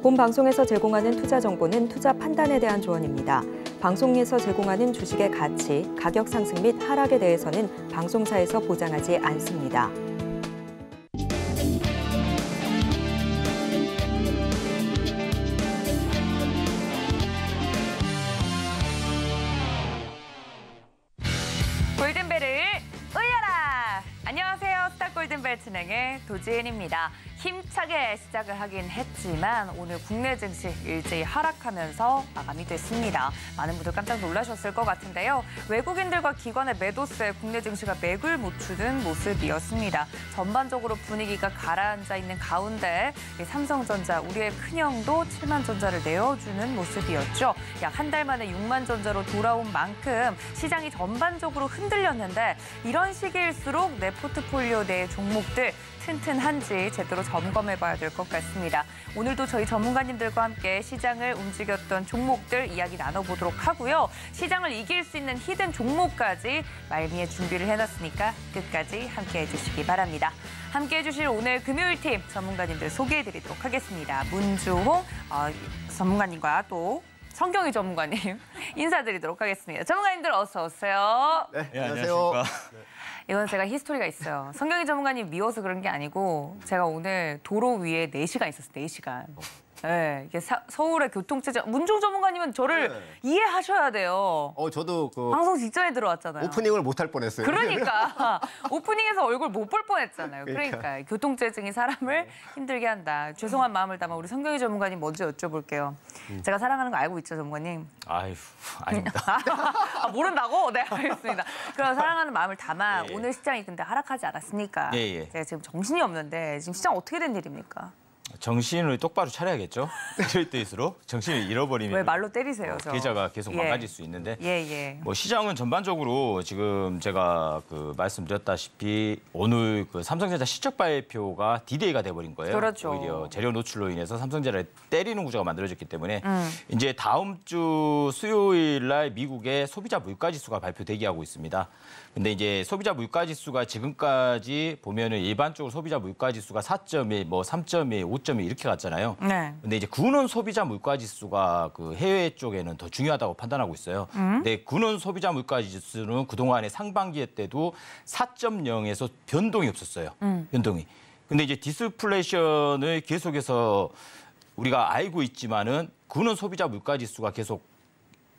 본 방송에서 제공하는 투자 정보는 투자 판단에 대한 조언입니다. 방송에서 제공하는 주식의 가치, 가격 상승 및 하락에 대해서는 방송사에서 보장하지 않습니다. 골든벨을 울려라! 안녕하세요. 스타 골든벨 진행의 도지은입니다. 힘차게 시작을 하긴 했지만 오늘 국내 증시 일제히 하락하면서 마감이 됐습니다. 많은 분들 깜짝 놀라셨을 것 같은데요. 외국인들과 기관의 매도세에 국내 증시가 맥을 못 추는 모습이었습니다. 전반적으로 분위기가 가라앉아 있는 가운데 삼성전자, 우리의 큰형도 7만 전자를 내어주는 모습이었죠. 약 한 달 만에 6만 전자로 돌아온 만큼 시장이 전반적으로 흔들렸는데 이런 시기일수록 내 포트폴리오 내 종목들 튼튼한지 제대로 점검해봐야 될 것 같습니다. 오늘도 저희 전문가님들과 함께 시장을 움직였던 종목들 이야기 나눠보도록 하고요. 시장을 이길 수 있는 히든 종목까지 말미에 준비를 해놨으니까 끝까지 함께해 주시기 바랍니다. 함께해 주실 오늘 금요일팀 전문가님들 소개해드리도록 하겠습니다. 문주홍 전문가님과 또 성경희 전문가님 인사드리도록 하겠습니다. 전문가님들 어서 오세요. 네, 안녕하세요. 이건 제가 히스토리가 있어요. 성경희 전문가님 미워서 그런 게 아니고 제가 오늘 도로 위에 4시간 있었어요. 4시간. 네, 이게 서울의 교통체증. 문종 전문가님은 저를 이해하셔야 돼요. 저도 방송 직전에 들어왔잖아요. 오프닝을 못할 뻔했어요. 그러니까 오프닝에서 얼굴 못 볼 뻔했잖아요. 그러니까 교통체증이 사람을 힘들게 한다. 죄송한 마음을 담아 우리 성경희 전문가님 먼저 여쭤볼게요. 제가 사랑하는 거 알고 있죠, 전문가님? 아유, 아닙니다. 모른다고? 네, 알겠습니다. 그럼 사랑하는 마음을 담아 예. 오늘 시장이 근데 하락하지 않았습니까? 예. 제가 지금 정신이 없는데 지금 시장 어떻게 된 일입니까? 정신을 똑바로 차려야겠죠. 이럴 때일수록 정신을 잃어버리면 왜 말로 때리세요, 저? 계좌가 계속 망가질 수 있는데. 뭐 시장은 전반적으로 지금 제가 말씀드렸다시피 오늘 삼성전자 실적 발표가 디데이가 돼버린 거예요. 그렇죠. 오히려 재료 노출로 인해서 삼성전자를 때리는 구조가 만들어졌기 때문에 이제 다음 주 수요일 날 미국의 소비자 물가지수가 발표 대기하고 있습니다. 근데 이제 소비자 물가지수가 지금까지 보면은 일반적으로 소비자 물가지수가 4.1, 3.1, 5.1 이렇게 갔잖아요. 네. 근데 이제 군원 소비자 물가지수가 해외 쪽에는 더 중요하다고 판단하고 있어요. 근데 군원 소비자 물가지수는 그동안에 상반기 때도 4.0에서 변동이 없었어요. 변동이. 근데 이제 디스플레이션을 계속해서 우리가 알고 있지만은 군원 소비자 물가지수가 계속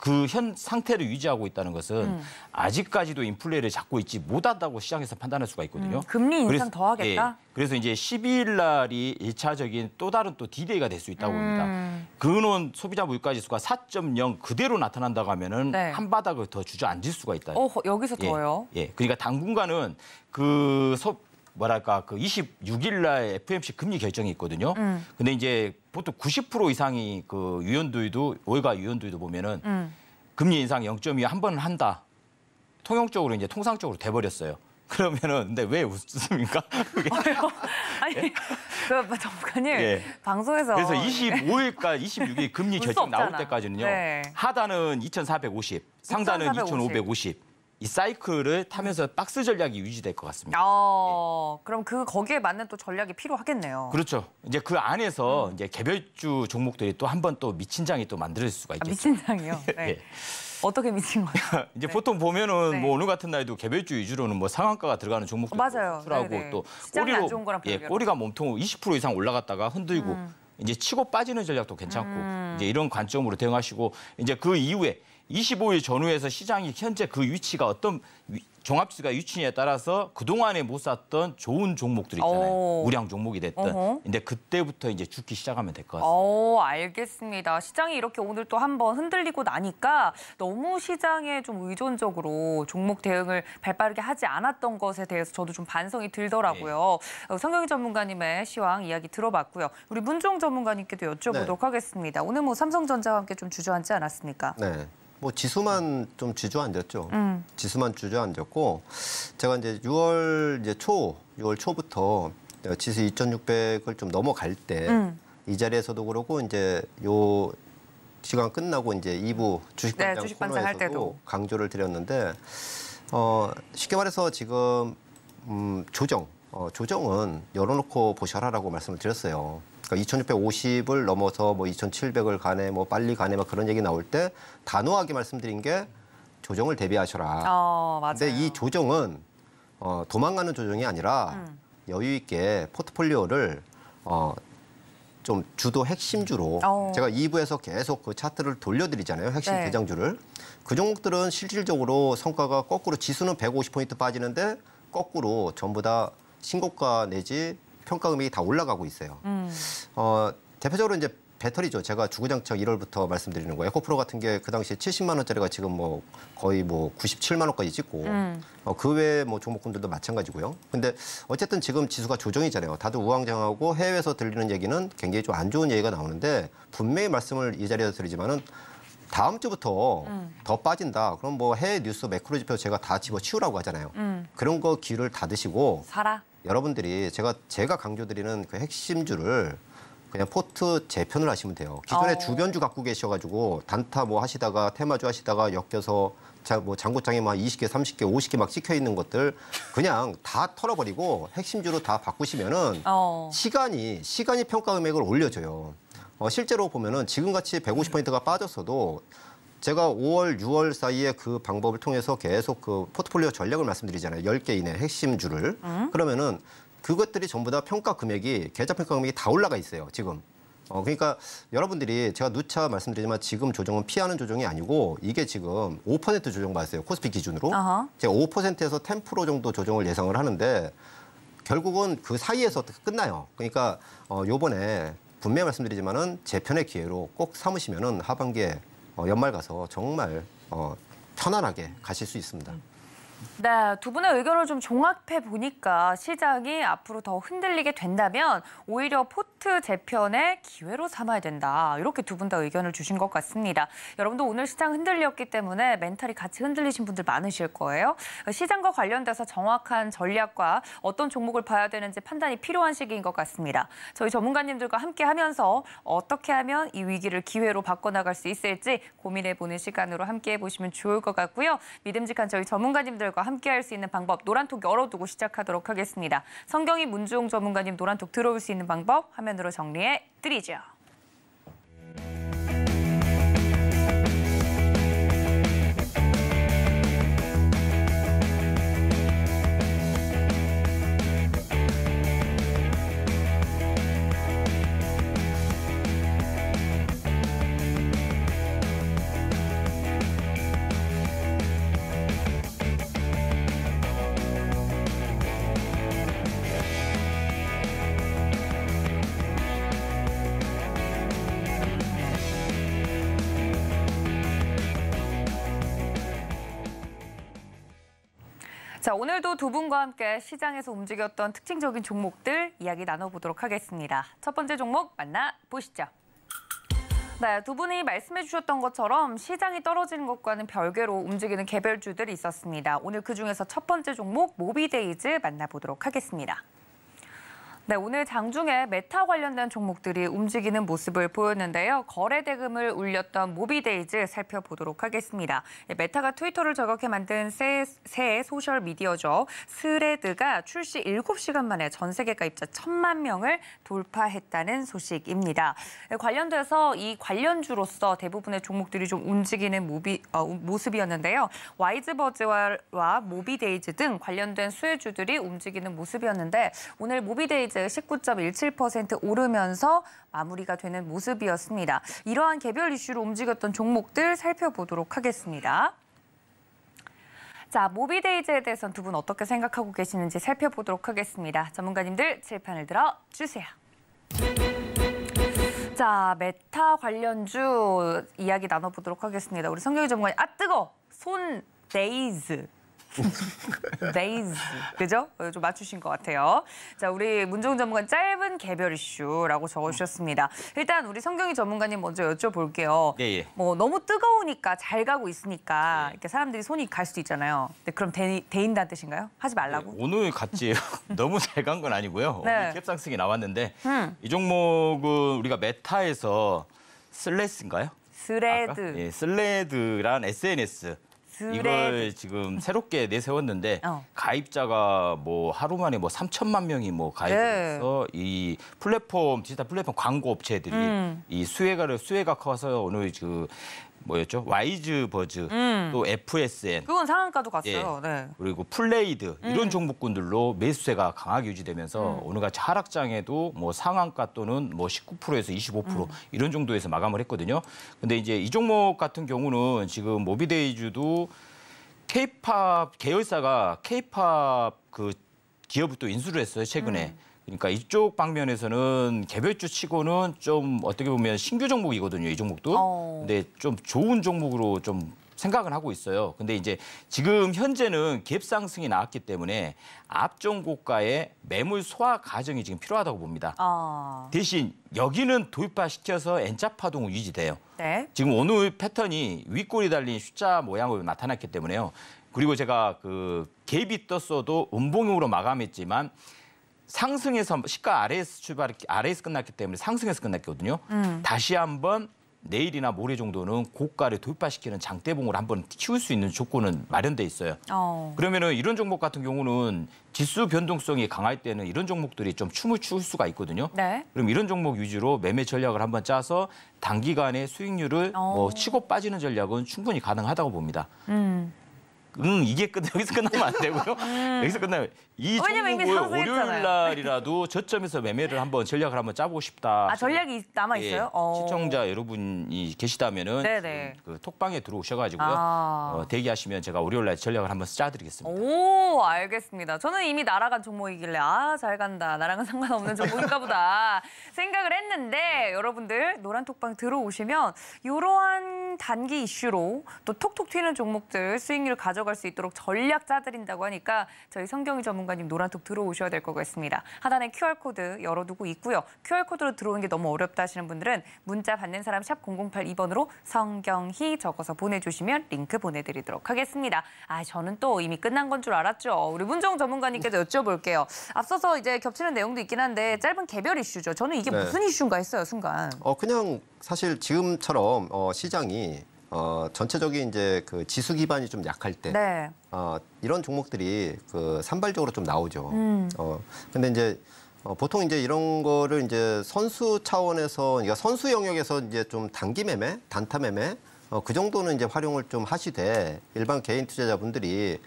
그 현 상태를 유지하고 있다는 것은 아직까지도 인플레를 잡고 있지 못한다고 시장에서 판단할 수가 있거든요. 금리 인상 더 하겠다? 그래서 이제 12일 날이 1차적인 또 다른 디데이가 될 수 있다고 봅니다. 근원 소비자 물가지수가 4.0 그대로 나타난다고 하면은 한 바닥을 더 주저앉을 수가 있다. 여기서 더요? 그러니까 당분간은 26일 날 FOMC 금리 결정이 있거든요. 근데 이제 보통 90% 이상이 위원들도 월가 위원들도 보면은 금리 인상 0.2 한 번은 한다. 통용적으로 이제 통상적으로 돼버렸어요. 그러면은 근데 왜 웃습니까? 아니 전문가님 방송에서 그래서 25일까지 26일 금리 결정 나올 때까지는요. 하단은 2,450, 상단은 2,550. 이 사이클을 타면서 박스 전략이 유지될 것 같습니다. 그럼 거기에 맞는 또 전략이 필요하겠네요. 그렇죠. 이제 그 안에서 이제 개별주 종목들이 또 한 번 또 미친 장이 또 만들 수가 있겠죠. 미친 장이요? 네. 어떻게 미친 거예요? 이제 보통 보면은 오늘 같은 날도 개별주 위주로는 상한가가 들어가는 종목들 수출하고 또 꼬리가 몸통 20% 이상 올라갔다가 흔들고 이제 치고 빠지는 전략도 괜찮고 이제 이런 관점으로 대응하시고 이제 그 이후에 25일 전후에서 시장이 현재 그 위치가 어떤 종합지수가 위치냐에 따라서 그동안에 못 샀던 좋은 종목들 있잖아요. 우량 종목이 됐든. 근데 그때부터 이제 죽기 시작하면 될 것 같습니다. 알겠습니다. 시장이 이렇게 오늘 또 한번 흔들리고 나니까 너무 시장에 좀 의존적으로 종목 대응을 발빠르게 하지 않았던 것에 대해서 저도 좀 반성이 들더라고요. 성경희 전문가님의 시황 이야기 들어봤고요. 우리 문종 전문가님께도 여쭤보도록 하겠습니다. 오늘 삼성전자와 함께 좀 주저앉지 않았습니까? 네. 지수만 좀 주저앉았죠. 지수만 주저앉았고, 제가 이제 6월 초부터 지수 2,600을 좀 넘어갈 때 이 자리에서도 그러고 이제 요 시간 끝나고 이제 2부 주식반장 코너에서도 강조를 드렸는데, 쉽게 말해서 지금 조정, 조정은 열어놓고 보셔라라고 말씀을 드렸어요. 그러니까 2650을 넘어서 뭐 2700을 가네, 뭐 빨리 가네, 막 그런 얘기 나올 때 단호하게 말씀드린 게 조정을 대비하셔라. 맞아요. 근데 이 조정은 도망가는 조정이 아니라 여유 있게 포트폴리오를 좀 주도 핵심주로 제가 2부에서 계속 그 차트를 돌려드리잖아요. 핵심 네. 대장주를. 그 종목들은 실질적으로 성과가 거꾸로 지수는 150포인트 빠지는데 거꾸로 전부 다 신고가 내지 평가 금액이 다 올라가고 있어요. 대표적으로 이제 배터리죠. 제가 주구장창 1월부터 말씀드리는 거예요. 에코프로 같은 게 그 당시에 70만 원짜리가 지금 뭐 거의 뭐 97만 원까지 찍고 그 외에 뭐 종목군들도 마찬가지고요. 근데 어쨌든 지금 지수가 조정이잖아요. 다들 우왕좌왕하고 해외에서 들리는 얘기는 굉장히 좀 안 좋은 얘기가 나오는데 분명히 말씀을 이 자리에서 드리지만은 다음 주부터 더 빠진다. 그럼 뭐 해외 뉴스 매크로 지표 제가 다 집어치우라고 하잖아요. 그런 거 귀를 닫으시고 사라. 여러분들이 제가 강조드리는 그 핵심주를 그냥 포트 재편을 하시면 돼요. 기존에 주변주 갖고 계셔가지고 단타 뭐 하시다가 테마주 하시다가 엮여서 뭐 장고장에 막 20개, 30개, 50개 막 찍혀 있는 것들 그냥 다 털어버리고 핵심주로 다 바꾸시면은 시간이 평가 금액을 올려줘요. 실제로 보면은 지금같이 150포인트가 빠졌어도 제가 5월, 6월 사이에 그 방법을 통해서 계속 그 포트폴리오 전략을 말씀드리잖아요. 10개 이내 핵심주를. 그러면은 그것들이 전부 다 평가 금액이, 계좌 평가 금액이 다 올라가 있어요, 지금. 그러니까 여러분들이 제가 누차 말씀드리지만 지금 조정은 피하는 조정이 아니고 이게 지금 5% 조정 받았어요, 코스피 기준으로. 제가 5%에서 10% 정도 조정을 예상을 하는데 결국은 그 사이에서 끝나요. 그러니까 요번에 분명히 말씀드리지만은 재편의 기회로 꼭 삼으시면은 하반기에 연말 가서 정말 편안하게 가실 수 있습니다. 네, 두 분의 의견을 좀 종합해 보니까 시장이 앞으로 더 흔들리게 된다면 오히려 포트 재편의 기회로 삼아야 된다. 이렇게 두 분 다 의견을 주신 것 같습니다. 여러분도 오늘 시장 흔들렸기 때문에 멘탈이 같이 흔들리신 분들 많으실 거예요. 시장과 관련돼서 정확한 전략과 어떤 종목을 봐야 되는지 판단이 필요한 시기인 것 같습니다. 저희 전문가님들과 함께 하면서 어떻게 하면 이 위기를 기회로 바꿔나갈 수 있을지 고민해보는 시간으로 함께 해보시면 좋을 것 같고요. 믿음직한 저희 전문가님들 함께할 수 있는 방법 노란톡 열어두고 시작하도록 하겠습니다. 성경희 문주홍 전문가님 노란톡 들어올 수 있는 방법 화면으로 정리해 드리죠. 자, 오늘도 두 분과 함께 시장에서 움직였던 특징적인 종목들 이야기 나눠보도록 하겠습니다. 첫 번째 종목 만나보시죠. 네, 두 분이 말씀해 주셨던 것처럼 시장이 떨어지는 것과는 별개로 움직이는 개별주들이 있었습니다. 오늘 그중에서 첫 번째 종목 모비데이즈 만나보도록 하겠습니다. 네, 오늘 장중에 메타 관련된 종목들이 움직이는 모습을 보였는데요. 거래 대금을 울렸던 모비데이즈 살펴보도록 하겠습니다. 메타가 트위터를 저격해 만든 새 소셜미디어죠. 스레드가 출시 7시간 만에 전 세계 가입자 1,000만 명을 돌파했다는 소식입니다. 관련돼서 이 관련주로서 대부분의 종목들이 좀 움직이는 모습이었는데요. 와이즈버즈와 모비데이즈 등 관련된 수혜주들이 움직이는 모습이었는데 오늘 모비데이즈 19.17% 오르면서 마무리가 되는 모습이었습니다. 이러한 개별 이슈로 움직였던 종목들 살펴보도록 하겠습니다. 자, 모비데이즈에 대해서는 두 분 어떻게 생각하고 계시는지 살펴보도록 하겠습니다. 전문가님들 칠판을 들어주세요. 자, 메타 관련주 이야기 나눠보도록 하겠습니다. 우리 성경희 전문가님, 뜨거! 손 데이즈. 데이즈, 그죠? 좀 맞추신 것 같아요. 자, 우리 문정훈 전문가님 짧은 개별 이슈라고 적어주셨습니다. 일단 우리 성경희 전문가님 먼저 여쭤볼게요. 예. 뭐 너무 뜨거우니까 잘 가고 있으니까 예. 이렇게 사람들이 손이 갈 수도 있잖아요. 근데 그럼 데인다는 뜻인가요? 하지 말라고? 오늘 갔지 너무 잘 간 건 아니고요. 네. 오늘 캡상승이 나왔는데 이 종목은 우리가 메타에서 슬레스인가요? 스레드. 예, 슬레드란 SNS 이걸 지금 새롭게 내세웠는데 가입자가 뭐 하루 만에 뭐 3천만 명이 뭐 가입해서 이 플랫폼 디지털 플랫폼 광고 업체들이 이 수혜가 커서 오늘 그 뭐였죠? 와이즈버즈 또 FSN 그건 상한가도 갔어요. 예. 네. 그리고 플레이드 이런 종목군들로 매수세가 강하게 유지되면서 오늘같이 하락장에도 뭐 상한가 또는 뭐 19%에서 25% 이런 정도에서 마감을 했거든요. 근데 이제 이 종목 같은 경우는 지금 모비데이즈도 K-팝 계열사가 K-팝 그 기업을 또 인수를 했어요, 최근에. 그러니까 이쪽 방면에서는 개별주 치고는 좀 어떻게 보면 신규 종목이거든요, 이 종목도. 근데 좀 좋은 종목으로 좀 생각을 하고 있어요. 근데 이제 지금 현재는 갭 상승이 나왔기 때문에 앞전 고가의 매물 소화 과정이 지금 필요하다고 봅니다. 대신 여기는 도입화시켜서 N자 파동은 유지돼요. 네. 지금 오늘 패턴이 윗골이 달린 숫자 모양으로 나타났기 때문에요. 그리고 제가 그 갭이 떴어도 음봉으로 마감했지만 상승해서 시가 아래에서 끝났기 때문에 상승해서 끝났거든요. 다시 한번 내일이나 모레 정도는 고가를 도입화시키는 장대봉을 한번 키울 수 있는 조건은 마련돼 있어요. 그러면은 이런 종목 같은 경우는 지수 변동성이 강할 때는 이런 종목들이 좀 춤을 출 수가 있거든요. 네. 그럼 이런 종목 위주로 매매 전략을 한번 짜서 단기간에 수익률을 뭐 치고 빠지는 전략은 충분히 가능하다고 봅니다. 이게 여기서 끝나면 안 되고요. 여기서 끝나면 이 종목을 월요일 날이라도 저점에서 매매를 한번 전략을 한번 짜보고 싶다. 전략이 남아 있어요? 예, 시청자 여러분이 계시다면은 그 톡방에 들어오셔가지고요. 대기하시면 제가 월요일 날 전략을 한번 짜드리겠습니다. 오, 알겠습니다. 저는 이미 날아간 종목이길래 잘 간다. 나랑은 상관없는 종목인가 보다 생각을 했는데 여러분들 노란 톡방 들어오시면 이러한 단기 이슈로 또 톡톡 튀는 종목들 수익률 가져갈 수 있도록 전략 짜드린다고 하니까 저희 성경희 전문가님 노란톡 들어오셔야 될 것 같습니다. 하단에 QR코드 열어두고 있고요. QR코드로 들어오는 게 너무 어렵다 하시는 분들은 문자 받는 사람 샵 0082번으로 성경희 적어서 보내주시면 링크 보내드리도록 하겠습니다. 저는 또 이미 끝난 건 줄 알았죠. 우리 문정 전문가님께도 여쭤볼게요. 앞서서 이제 겹치는 내용도 있긴 한데 짧은 개별 이슈죠. 저는 이게 무슨 이슈인가 했어요, 순간. 그냥 사실 지금처럼 시장이 전체적인 이제 그 지수 기반이 좀 약할 때 이런 종목들이 그 산발적으로 좀 나오죠. 근데 이제 보통 이제 이런 거를 이제 선수 차원에서 그러니까 선수 영역에서 이제 좀 단기 매매, 단타 매매 그 정도는 이제 활용을 좀 하시되 일반 개인 투자자분들이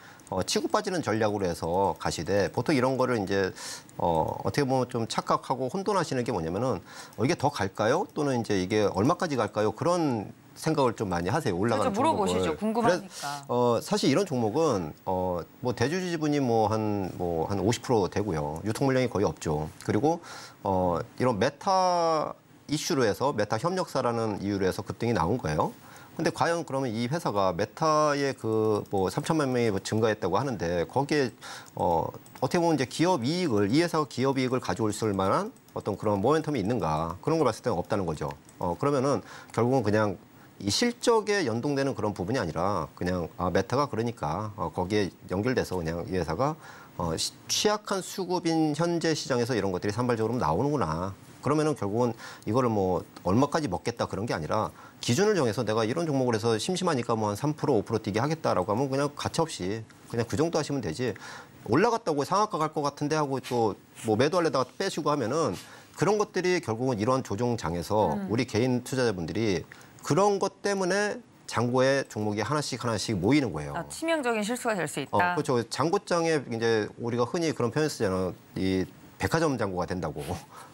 치고 빠지는 전략으로 해서 가시되 보통 이런 거를 이제 어떻게 보면 좀 착각하고 혼돈하시는 게 뭐냐면은 이게 더 갈까요? 또는 이제 이게 얼마까지 갈까요? 그런 생각을 좀 많이 하세요. 올라가는 종목을. 물어보시죠. 궁금하니까. 사실 이런 종목은 뭐 대주 지분이 한 50% 되고요. 유통 물량이 거의 없죠. 그리고 이런 메타 이슈로 해서 메타 협력사라는 이유로 해서 급등이 나온 거예요. 근데 과연 그러면 이 회사가 메타의 그 뭐 3천만 명이 증가했다고 하는데 거기에 어떻게 보면 이제 기업 이익을 이 회사가 기업 이익을 가져올 수 있을 만한 어떤 그런 모멘텀이 있는가 그런 걸 봤을 때는 없다는 거죠. 그러면은 결국은 그냥 이 실적에 연동되는 그런 부분이 아니라 그냥 메타가 그러니까 거기에 연결돼서 그냥 이 회사가 취약한 수급인 현재 시장에서 이런 것들이 산발적으로 나오는구나. 그러면은 결국은 이거를 뭐 얼마까지 먹겠다 그런 게 아니라 기준을 정해서 내가 이런 종목을 해서 심심하니까 뭐 한 3%, 5% 뛰게 하겠다라고 하면 그냥 가차없이 그냥 그 정도 하시면 되지. 올라갔다고 상한가 갈 것 같은데 하고 또 뭐 매도하려다가 빼시고 하면은 그런 것들이 결국은 이런 조정장에서 우리 개인 투자자분들이 그런 것 때문에 장고에 종목이 하나씩 모이는 거예요. 치명적인 실수가 될 수 있다. 그렇죠. 장고장에 이제 우리가 흔히 그런 표현 쓰잖아요. 이 백화점 장고가 된다고.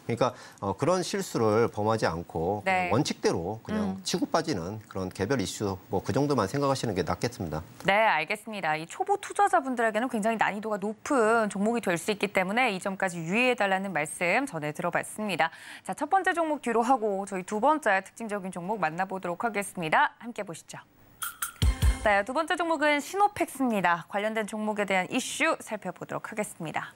그러니까 그런 실수를 범하지 않고 원칙대로 그냥 치고 빠지는 그런 개별 이슈 뭐 그 정도만 생각하시는 게 낫겠습니다. 네, 알겠습니다. 이 초보 투자자분들에게는 굉장히 난이도가 높은 종목이 될 수 있기 때문에 이 점까지 유의해달라는 말씀 전해 들어봤습니다. 자, 첫 번째 종목 뒤로 하고 저희 두 번째 특징적인 종목 만나보도록 하겠습니다. 함께 보시죠. 네, 두 번째 종목은 시노팩스입니다. 관련된 종목에 대한 이슈 살펴보도록 하겠습니다.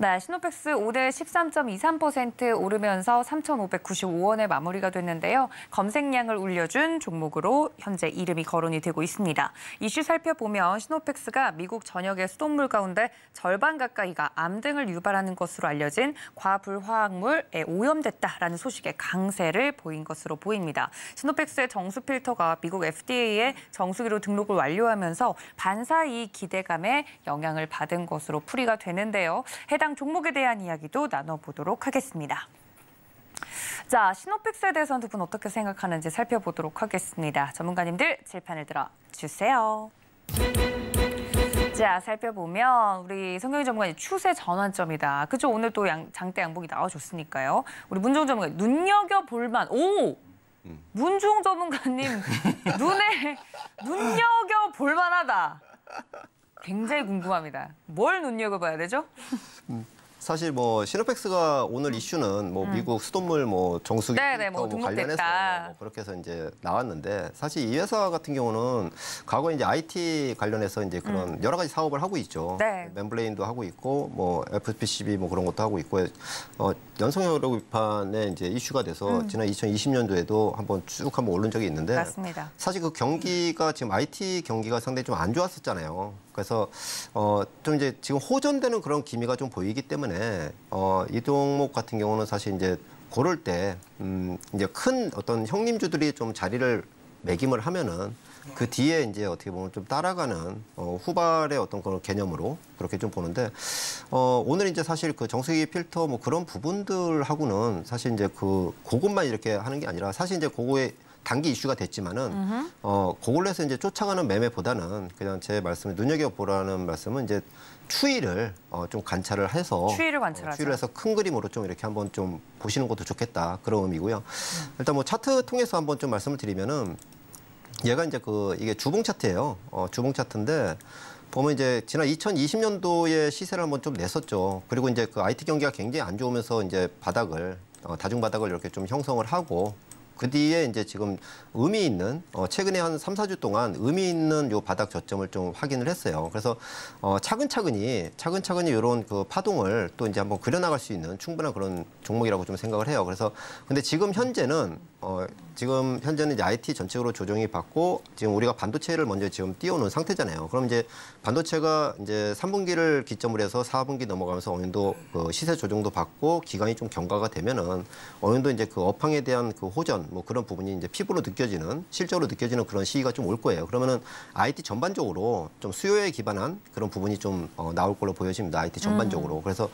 네, 시노펙스 오늘 13.23% 오르면서 3,595원에 마무리가 됐는데요. 검색량을 올려준 종목으로 현재 이름이 거론이 되고 있습니다. 이슈 살펴보면 시노펙스가 미국 전역의 수돗물 가운데 절반 가까이가 암 등을 유발하는 것으로 알려진 과불화학물에 오염됐다라는 소식에 강세를 보인 것으로 보입니다. 시노펙스의 정수 필터가 미국 FDA에 정수기로 등록을 완료하면서 반사이익 기대감에 영향을 받은 것으로 풀이가 되는데요. 해당 종목에 대한 이야기도 나눠보도록 하겠습니다. 자, 시노펙스에 대해서는 두 분 어떻게 생각하는지 살펴보도록 하겠습니다. 전문가님들 질판을 들어주세요. 자, 살펴보면 우리 성경희 전문가님 추세 전환점이다. 그죠? 오늘 또 장대 양봉이 나와줬으니까요. 우리 문종 전문가님 눈여겨볼만. 오! 문종 전문가님 눈에 눈여겨볼만하다. 굉장히 궁금합니다. 뭘 눈여겨봐야 되죠? 사실 뭐 시노펙스가 오늘 이슈는 뭐 미국 수돗물 뭐 정수기 뭐 관련해서 뭐 그렇게 해서 이제 나왔는데 사실 이 회사 같은 경우는 과거에 이제 IT 관련해서 이제 그런 여러 가지 사업을 하고 있죠. 네. 멤브레인도 하고 있고 뭐 FPCB 뭐 그런 것도 하고 있고 연성혈력 위판에 이제 이슈가 돼서 지난 2020년도에도 한번 오른 적이 있는데 맞습니다. 사실 그 경기가 지금 IT 경기가 상당히 좀 안 좋았었잖아요. 그래서 좀 이제 지금 호전되는 그런 기미가 좀 보이기 때문에 이 종목 같은 경우는 사실 이제 고를 때 이제 큰 어떤 형님주들이 좀 자리를 매김을 하면은 그 뒤에 이제 어떻게 보면 좀 따라가는 후발의 어떤 그런 개념으로 그렇게 좀 보는데 오늘 이제 사실 그 정수기 필터 뭐 그런 부분들하고는 사실 이제 그것만 이렇게 하는 게 아니라 사실 이제 그거에 단기 이슈가 됐지만은 그걸로 해서 이제 쫓아가는 매매보다는 그냥 제 말씀을 눈여겨보라는 말씀은 이제 추이를 좀 관찰을 해서 추이를 관찰하자. 추이를 해서 큰 그림으로 좀 이렇게 한번 좀 보시는 것도 좋겠다 그런 의미고요. 일단 뭐 차트 통해서 한번 좀 말씀을 드리면은 얘가 이제 이게 주봉 차트예요. 주봉 차트인데 보면 이제 지난 2020년도에 시세를 한번 좀 냈었죠. 그리고 이제 그 IT 경기가 굉장히 안 좋으면서 이제 바닥을 다중 바닥을 이렇게 좀 형성을 하고. 그 뒤에 이제 지금 의미 있는 최근에 한 3, 4주 동안 의미 있는 요 바닥 저점을 좀 확인을 했어요. 그래서 차근차근히 이런 그 파동을 또 이제 한번 그려나갈 수 있는 충분한 그런 종목이라고 좀 생각을 해요. 그래서 근데 지금 현재는 이제 IT 전체적으로 조정이 받고 지금 우리가 반도체를 먼저 지금 띄워놓은 상태잖아요. 그럼 이제 반도체가 이제 3분기를 기점으로 해서 4분기 넘어가면서 어느 정도 그 시세 조정도 받고 기간이 좀 경과가 되면은 어느 정도 이제 그 업황에 대한 그 호전 뭐 그런 부분이 이제 피부로 느껴지는 실적으로 느껴지는 그런 시기가 좀 올 거예요. 그러면은 IT 전반적으로 좀 수요에 기반한 그런 부분이 좀 나올 걸로 보여집니다. IT 전반적으로. 그래서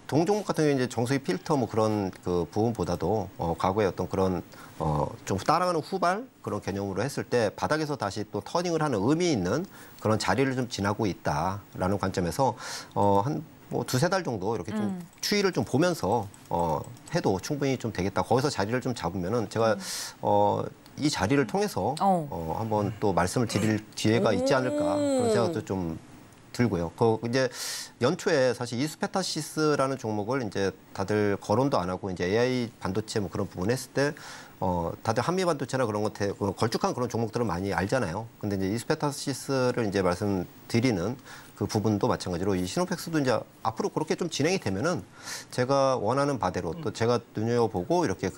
동종목 같은 경우에 이제 정수기 필터 뭐 그런 그 부분보다도 과거에 어떤 그런 좀 따라가는 후발 그런 개념으로 했을 때 바닥에서 다시 또 터닝을 하는 의미 있는 그런 자리를 좀 지나고 있다라는 관점에서 한 뭐 두세 달 정도 이렇게 좀 추이를 좀 보면서 해도 충분히 좀 되겠다. 거기서 자리를 좀 잡으면은 제가 이 자리를 통해서 한번 또 말씀을 드릴 기회가 있지 않을까 그런 생각도 좀 들고요. 이제 연초에 사실 이스페타시스라는 종목을 이제 다들 거론도 안 하고 이제 AI 반도체 뭐 그런 부분 했을 때 다들 한미 반도체나 그런 것 걸쭉한 그런 종목들을 많이 알잖아요. 근데 이제 이스페타시스를 이제 말씀드리는 그 부분도 마찬가지로 이 시노펙스도 이제 앞으로 그렇게 좀 진행이 되면은 제가 원하는 바대로 또 제가 눈여보고 이렇게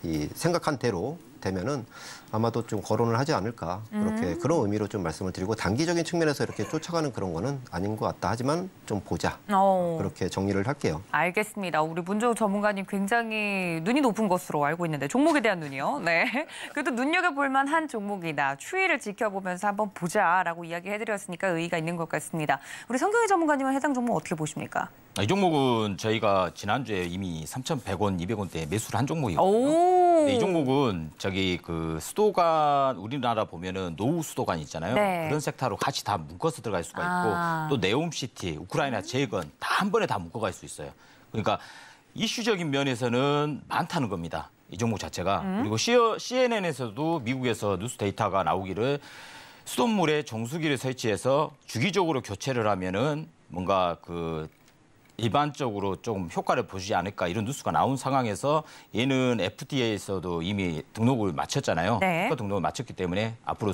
이 생각한 대로 되면은 아마도 좀 거론을 하지 않을까 그렇게 그런 의미로 좀 말씀을 드리고 단기적인 측면에서 이렇게 쫓아가는 그런 거는 아닌 것 같다 하지만 좀 보자 그렇게 정리를 할게요. 알겠습니다. 우리 문종 전문가님 굉장히 눈이 높은 것으로 알고 있는데 종목에 대한 눈이요. 네. 그래도 눈여겨볼 만한 종목이다. 추이를 지켜보면서 한번 보자라고 이야기해드렸으니까 의의가 있는 것 같습니다. 우리 성경희 전문가님은 해당 종목 어떻게 보십니까? 이 종목은 저희가 지난주에 이미 3,100원, 200원대에 매수를 한 종목이거든요. 이 종목은 그 수도관 우리나라 보면은 노후 수도관 있잖아요. 네. 그런 섹터로 같이 다 묶어서 들어갈 수가 있고 또 네옴시티, 우크라이나 재건 다 한 번에 다 묶어갈 수 있어요. 그러니까 이슈적인 면에서는 많다는 겁니다. 이 종목 자체가. 그리고 CNN에서도 미국에서 뉴스 데이터가 나오기를 수돗물에 정수기를 설치해서 주기적으로 교체를 하면은 뭔가 일반적으로 좀 효과를 보지 않을까 이런 뉴스가 나온 상황에서 얘는 FDA에서도 이미 등록을 마쳤잖아요. 네. 등록을 마쳤기 때문에 앞으로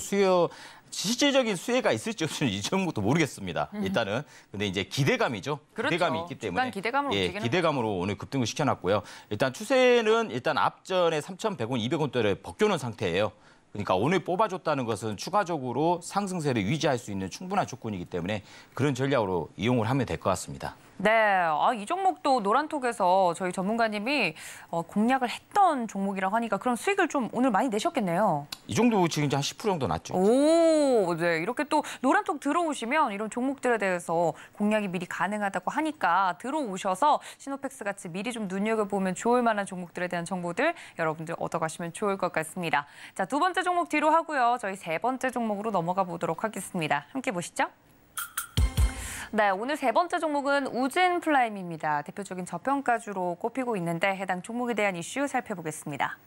실질적인 수혜가 있을지 없을지 이 종목도 모르겠습니다. 일단은 근데 이제 기대감이죠. 그렇죠. 기대감이 있기 때문에 기대감으로 움직이는 기대감으로 오늘 급등을 시켜놨고요. 일단 추세는 일단 앞전에 3,100원, 200원대를 벗겨놓은 상태예요. 그러니까 오늘 뽑아줬다는 것은 추가적으로 상승세를 유지할 수 있는 충분한 조건이기 때문에 그런 전략으로 이용을 하면 될 것 같습니다. 네, 이 종목도 노란톡에서 저희 전문가님이 공략을 했던 종목이라고 하니까 그럼 수익을 좀 오늘 많이 내셨겠네요. 이 정도 지금 이제 한 10% 정도 났죠. 오, 네. 이렇게 또 노란톡 들어오시면 이런 종목들에 대해서 공략이 미리 가능하다고 하니까 들어오셔서 시노펙스 같이 미리 좀 눈여겨보면 좋을 만한 종목들에 대한 정보들 여러분들 얻어가시면 좋을 것 같습니다. 자, 두 번째 종목 뒤로 하고요. 저희 세 번째 종목으로 넘어가 보도록 하겠습니다. 함께 보시죠. 네, 오늘 세 번째 종목은 우진플라임입니다. 대표적인 저평가주로 꼽히고 있는데 해당 종목에 대한 이슈 살펴보겠습니다.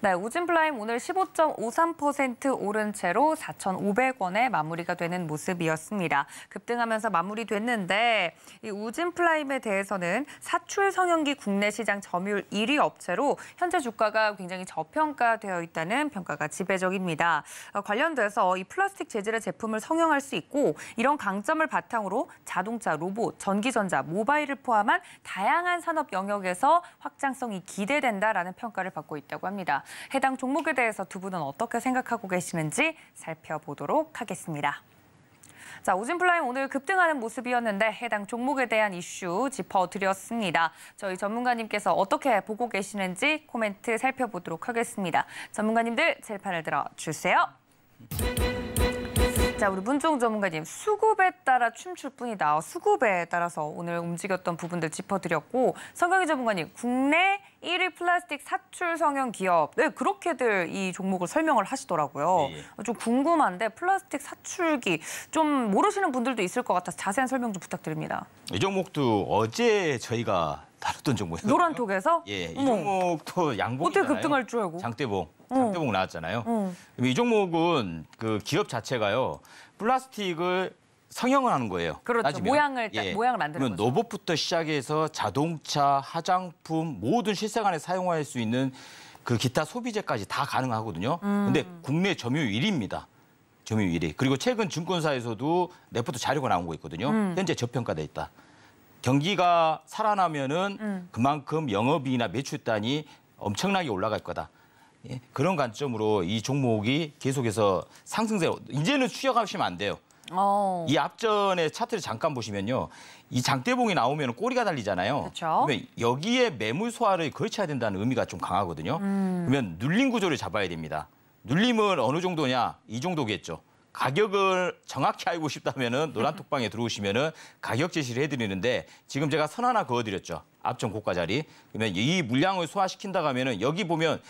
네, 우진플라임 오늘 15.53% 오른 채로 4,500원에 마무리가 되는 모습이었습니다. 급등하면서 마무리됐는데 이 우진플라임에 대해서는 사출 성형기 국내 시장 점유율 1위 업체로 현재 주가가 굉장히 저평가되어 있다는 평가가 지배적입니다. 관련돼서 이 플라스틱 재질의 제품을 성형할 수 있고 이런 강점을 바탕으로 자동차, 로봇, 전기전자, 모바일을 포함한 다양한 산업 영역에서 확장성이 기대된다라는 평가를 받고 있다고 합니다. 해당 종목에 대해서 두 분은 어떻게 생각하고 계시는지 살펴보도록 하겠습니다. 자, 우진플라임 오늘 급등하는 모습이었는데 해당 종목에 대한 이슈 짚어드렸습니다. 저희 전문가님께서 어떻게 보고 계시는지 코멘트 살펴보도록 하겠습니다. 전문가님들 칠판을 들어주세요. 자, 우리 문종 전문가님, 수급에 따라 춤출 뿐이다. 수급에 따라서 오늘 움직였던 부분들 짚어드렸고, 성경희 전문가님, 국내 1위 플라스틱 사출 성형 기업. 네, 그렇게들 이 종목을 설명을 하시더라고요. 예. 좀 궁금한데 플라스틱 사출기 좀 모르시는 분들도 있을 것 같아서 자세한 설명 좀 부탁드립니다. 이 종목도 어제 저희가 다뤘던 종목이거든요. 노란톡에서? 예, 이 어머. 종목도 양봉이잖아요. 어떻게 급등할 줄 알고? 장대봉 나왔잖아요. 그럼 이 종목은 그 기업 자체가요. 플라스틱을 성형을 하는 거예요. 그렇죠. 따지면. 모양을 만드는 그러면 거죠. 로봇부터 시작해서 자동차, 화장품 모든 실생활에 사용할 수 있는 그 기타 소비재까지 다 가능하거든요. 근데 국내 점유율 1위입니다. 점유율 1위. 그리고 최근 증권사에서도 레포트 자료가 나온 거 있거든요. 현재 저평가돼 있다. 경기가 살아나면은 그만큼 영업이익이나 매출단이 엄청나게 올라갈 거다. 예, 그런 관점으로 이 종목이 계속해서 상승세, 이제는 추격하시면 안 돼요. 이 앞전에 차트를 잠깐 보시면요. 이 장대봉이 나오면 꼬리가 달리잖아요. 그렇죠. 그러면 여기에 매물 소화를 걸쳐야 된다는 의미가 좀 강하거든요. 그러면 눌림 구조를 잡아야 됩니다. 눌림은 어느 정도냐? 이 정도겠죠. 가격을 정확히 알고 싶다면은 노란톡방에 들어오시면은 가격 제시를 해드리는데 지금 제가 선 하나 그어드렸죠. 앞전 고가 자리. 그러면 이 물량을 소화시킨다고 하면은 여기 보면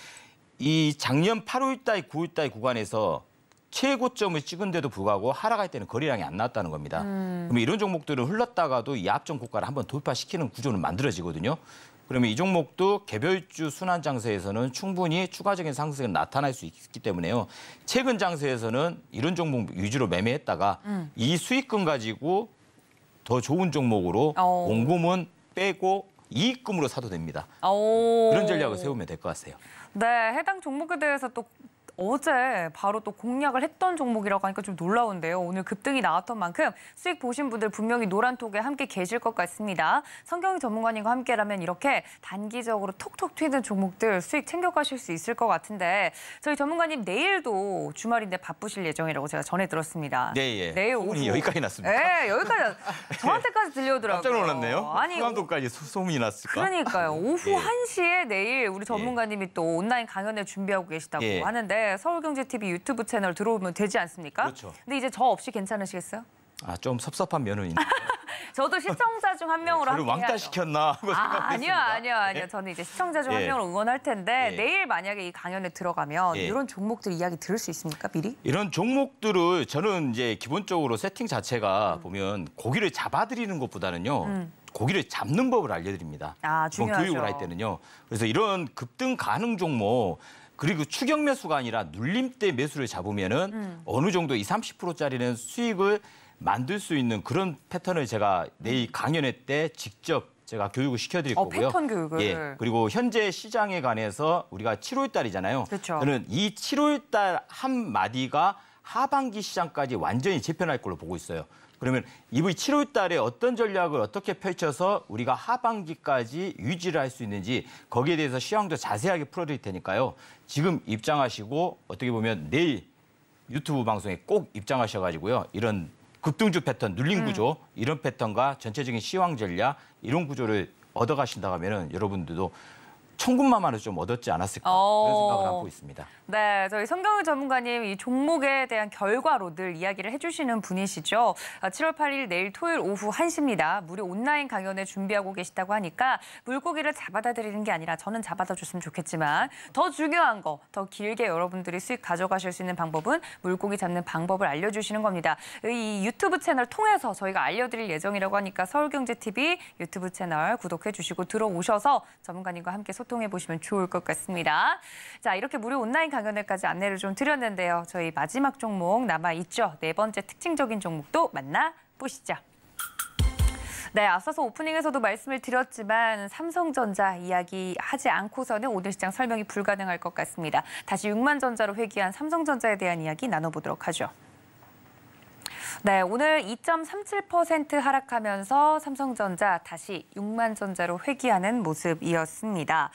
이 작년 8월달, 9월달 구간에서 최고점을 찍은데도 불구하고 하락할 때는 거래량이 안 나왔다는 겁니다. 그러면 이런 종목들은 흘렀다가도 이 앞전 고가를 한번 돌파시키는 구조는 만들어지거든요. 그러면 이 종목도 개별주 순환 장세에서는 충분히 추가적인 상승이 나타날 수 있기 때문에요. 최근 장세에서는 이런 종목 위주로 매매했다가 이 수익금 가지고 더 좋은 종목으로 원금은 빼고 이익금으로 사도 됩니다. 그런 전략을 세우면 될 것 같아요. 네, 해당 종목에 대해서 또 어제 바로 또 공략을 했던 종목이라고 하니까 좀 놀라운데요. 오늘 급등이 나왔던 만큼 수익 보신 분들 분명히 노란톡에 함께 계실 것 같습니다. 성경희 전문가님과 함께라면 이렇게 단기적으로 톡톡 튀는 종목들 수익 챙겨가실 수 있을 것 같은데 저희 전문가님 내일도 주말인데 바쁘실 예정이라고 제가 전해 들었습니다. 네, 예. 내일 오후. 소문이 여기까지 났습니다. 네, 여기까지. 저한테까지 들려오더라고요. 깜짝 놀랐네요. 아니, 후반도까지 소문이 났을까? 그러니까요. 오후 예. 1시에 내일 우리 전문가님이 또 온라인 강연을 준비하고 계시다고 예. 하는데 서울경제TV 유튜브 채널 들어오면 되지 않습니까? 그렇죠. 근데 이제 저 없이 괜찮으시겠어요? 좀 섭섭한 면은 있는데. 저도 시청자 중 한 명으로 저를 함께 왕따 해야죠. 시켰나 하고 생각했습니다. 아니요. 저는 이제 시청자 중 한 예. 명으로 응원할 텐데 예. 내일 만약에 이 강연에 들어가면 예. 이런 종목들 이야기 들을 수 있습니까? 미리? 이런 종목들을 저는 이제 기본적으로 세팅 자체가 보면 고기를 잡아드리는 것보다는요. 고기를 잡는 법을 알려드립니다. 기본 중요하죠. 교육을 할 때는요. 그래서 이런 급등 가능 종목 그리고 추격 매수가 아니라 눌림대 매수를 잡으면은 어느 정도 20, 30%짜리는 수익을 만들 수 있는 그런 패턴을 제가 내일 강연회 때 직접 제가 교육을 시켜드릴 거고요. 패턴 교육을. 예. 그리고 현재 시장에 관해서 우리가 7월 달이잖아요. 그렇죠. 저는 이 7월 달 한 마디가 하반기 시장까지 완전히 재편할 걸로 보고 있어요. 그러면 이번 7월 달에 어떤 전략을 어떻게 펼쳐서 우리가 하반기까지 유지를 할 수 있는지 거기에 대해서 시황도 자세하게 풀어드릴 테니까요. 지금 입장하시고 어떻게 보면 내일 유튜브 방송에 꼭 입장하셔가지고요. 이런 급등주 패턴, 눌림 구조 이런 패턴과 전체적인 시황 전략 이런 구조를 얻어가신다고 하면은 여러분들도 천군만마를 좀 얻었지 않았을까 그런 생각을 하고 있습니다. 네, 저희 성경훈 전문가님 이 종목에 대한 결과로 늘 이야기를 해주시는 분이시죠. 7월 8일 내일 토요일 오후 1시입니다. 무료 온라인 강연을 준비하고 계시다고 하니까 물고기를 잡아다 드리는 게 아니라 저는 잡아다 줬으면 좋겠지만 더 중요한 거, 더 길게 여러분들이 수익 가져가실 수 있는 방법은 물고기 잡는 방법을 알려주시는 겁니다. 이 유튜브 채널 통해서 저희가 알려드릴 예정이라고 하니까 서울경제TV 유튜브 채널 구독해 주시고 들어오셔서 전문가님과 함께 소통해 보시면 좋을 것 같습니다. 자, 이렇게 무료 온라인 강연회까지 안내를 좀 드렸는데요. 저희 마지막 종목 남아있죠. 네 번째 특징적인 종목도 만나보시죠. 네, 앞서서 오프닝에서도 말씀을 드렸지만 삼성전자 이야기하지 않고서는 오늘 시장 설명이 불가능할 것 같습니다. 다시 6만전자로 회귀한 삼성전자에 대한 이야기 나눠보도록 하죠. 네, 오늘 2.37% 하락하면서 삼성전자 다시 6만전자로 회귀하는 모습이었습니다.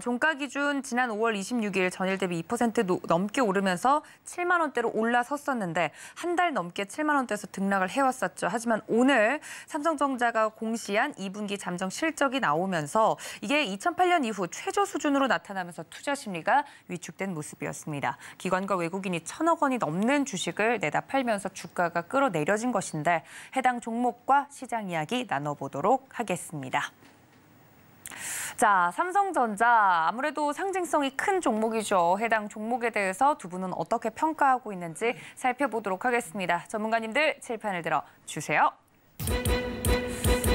종가 기준 지난 5월 26일 전일 대비 2% 넘게 오르면서 7만 원대로 올라섰었는데 한 달 넘게 7만 원대에서 등락을 해왔었죠. 하지만 오늘 삼성전자가 공시한 2분기 잠정 실적이 나오면서 이게 2008년 이후 최저 수준으로 나타나면서 투자 심리가 위축된 모습이었습니다. 기관과 외국인이 1,000억 원이 넘는 주식을 내다 팔면서 주가가 끌어내려진 것인데 해당 종목과 시장 이야기 나눠보도록 하겠습니다. 자, 삼성전자 아무래도 상징성이 큰 종목이죠. 해당 종목에 대해서 두 분은 어떻게 평가하고 있는지 살펴보도록 하겠습니다. 전문가님들 칠판을 들어 주세요.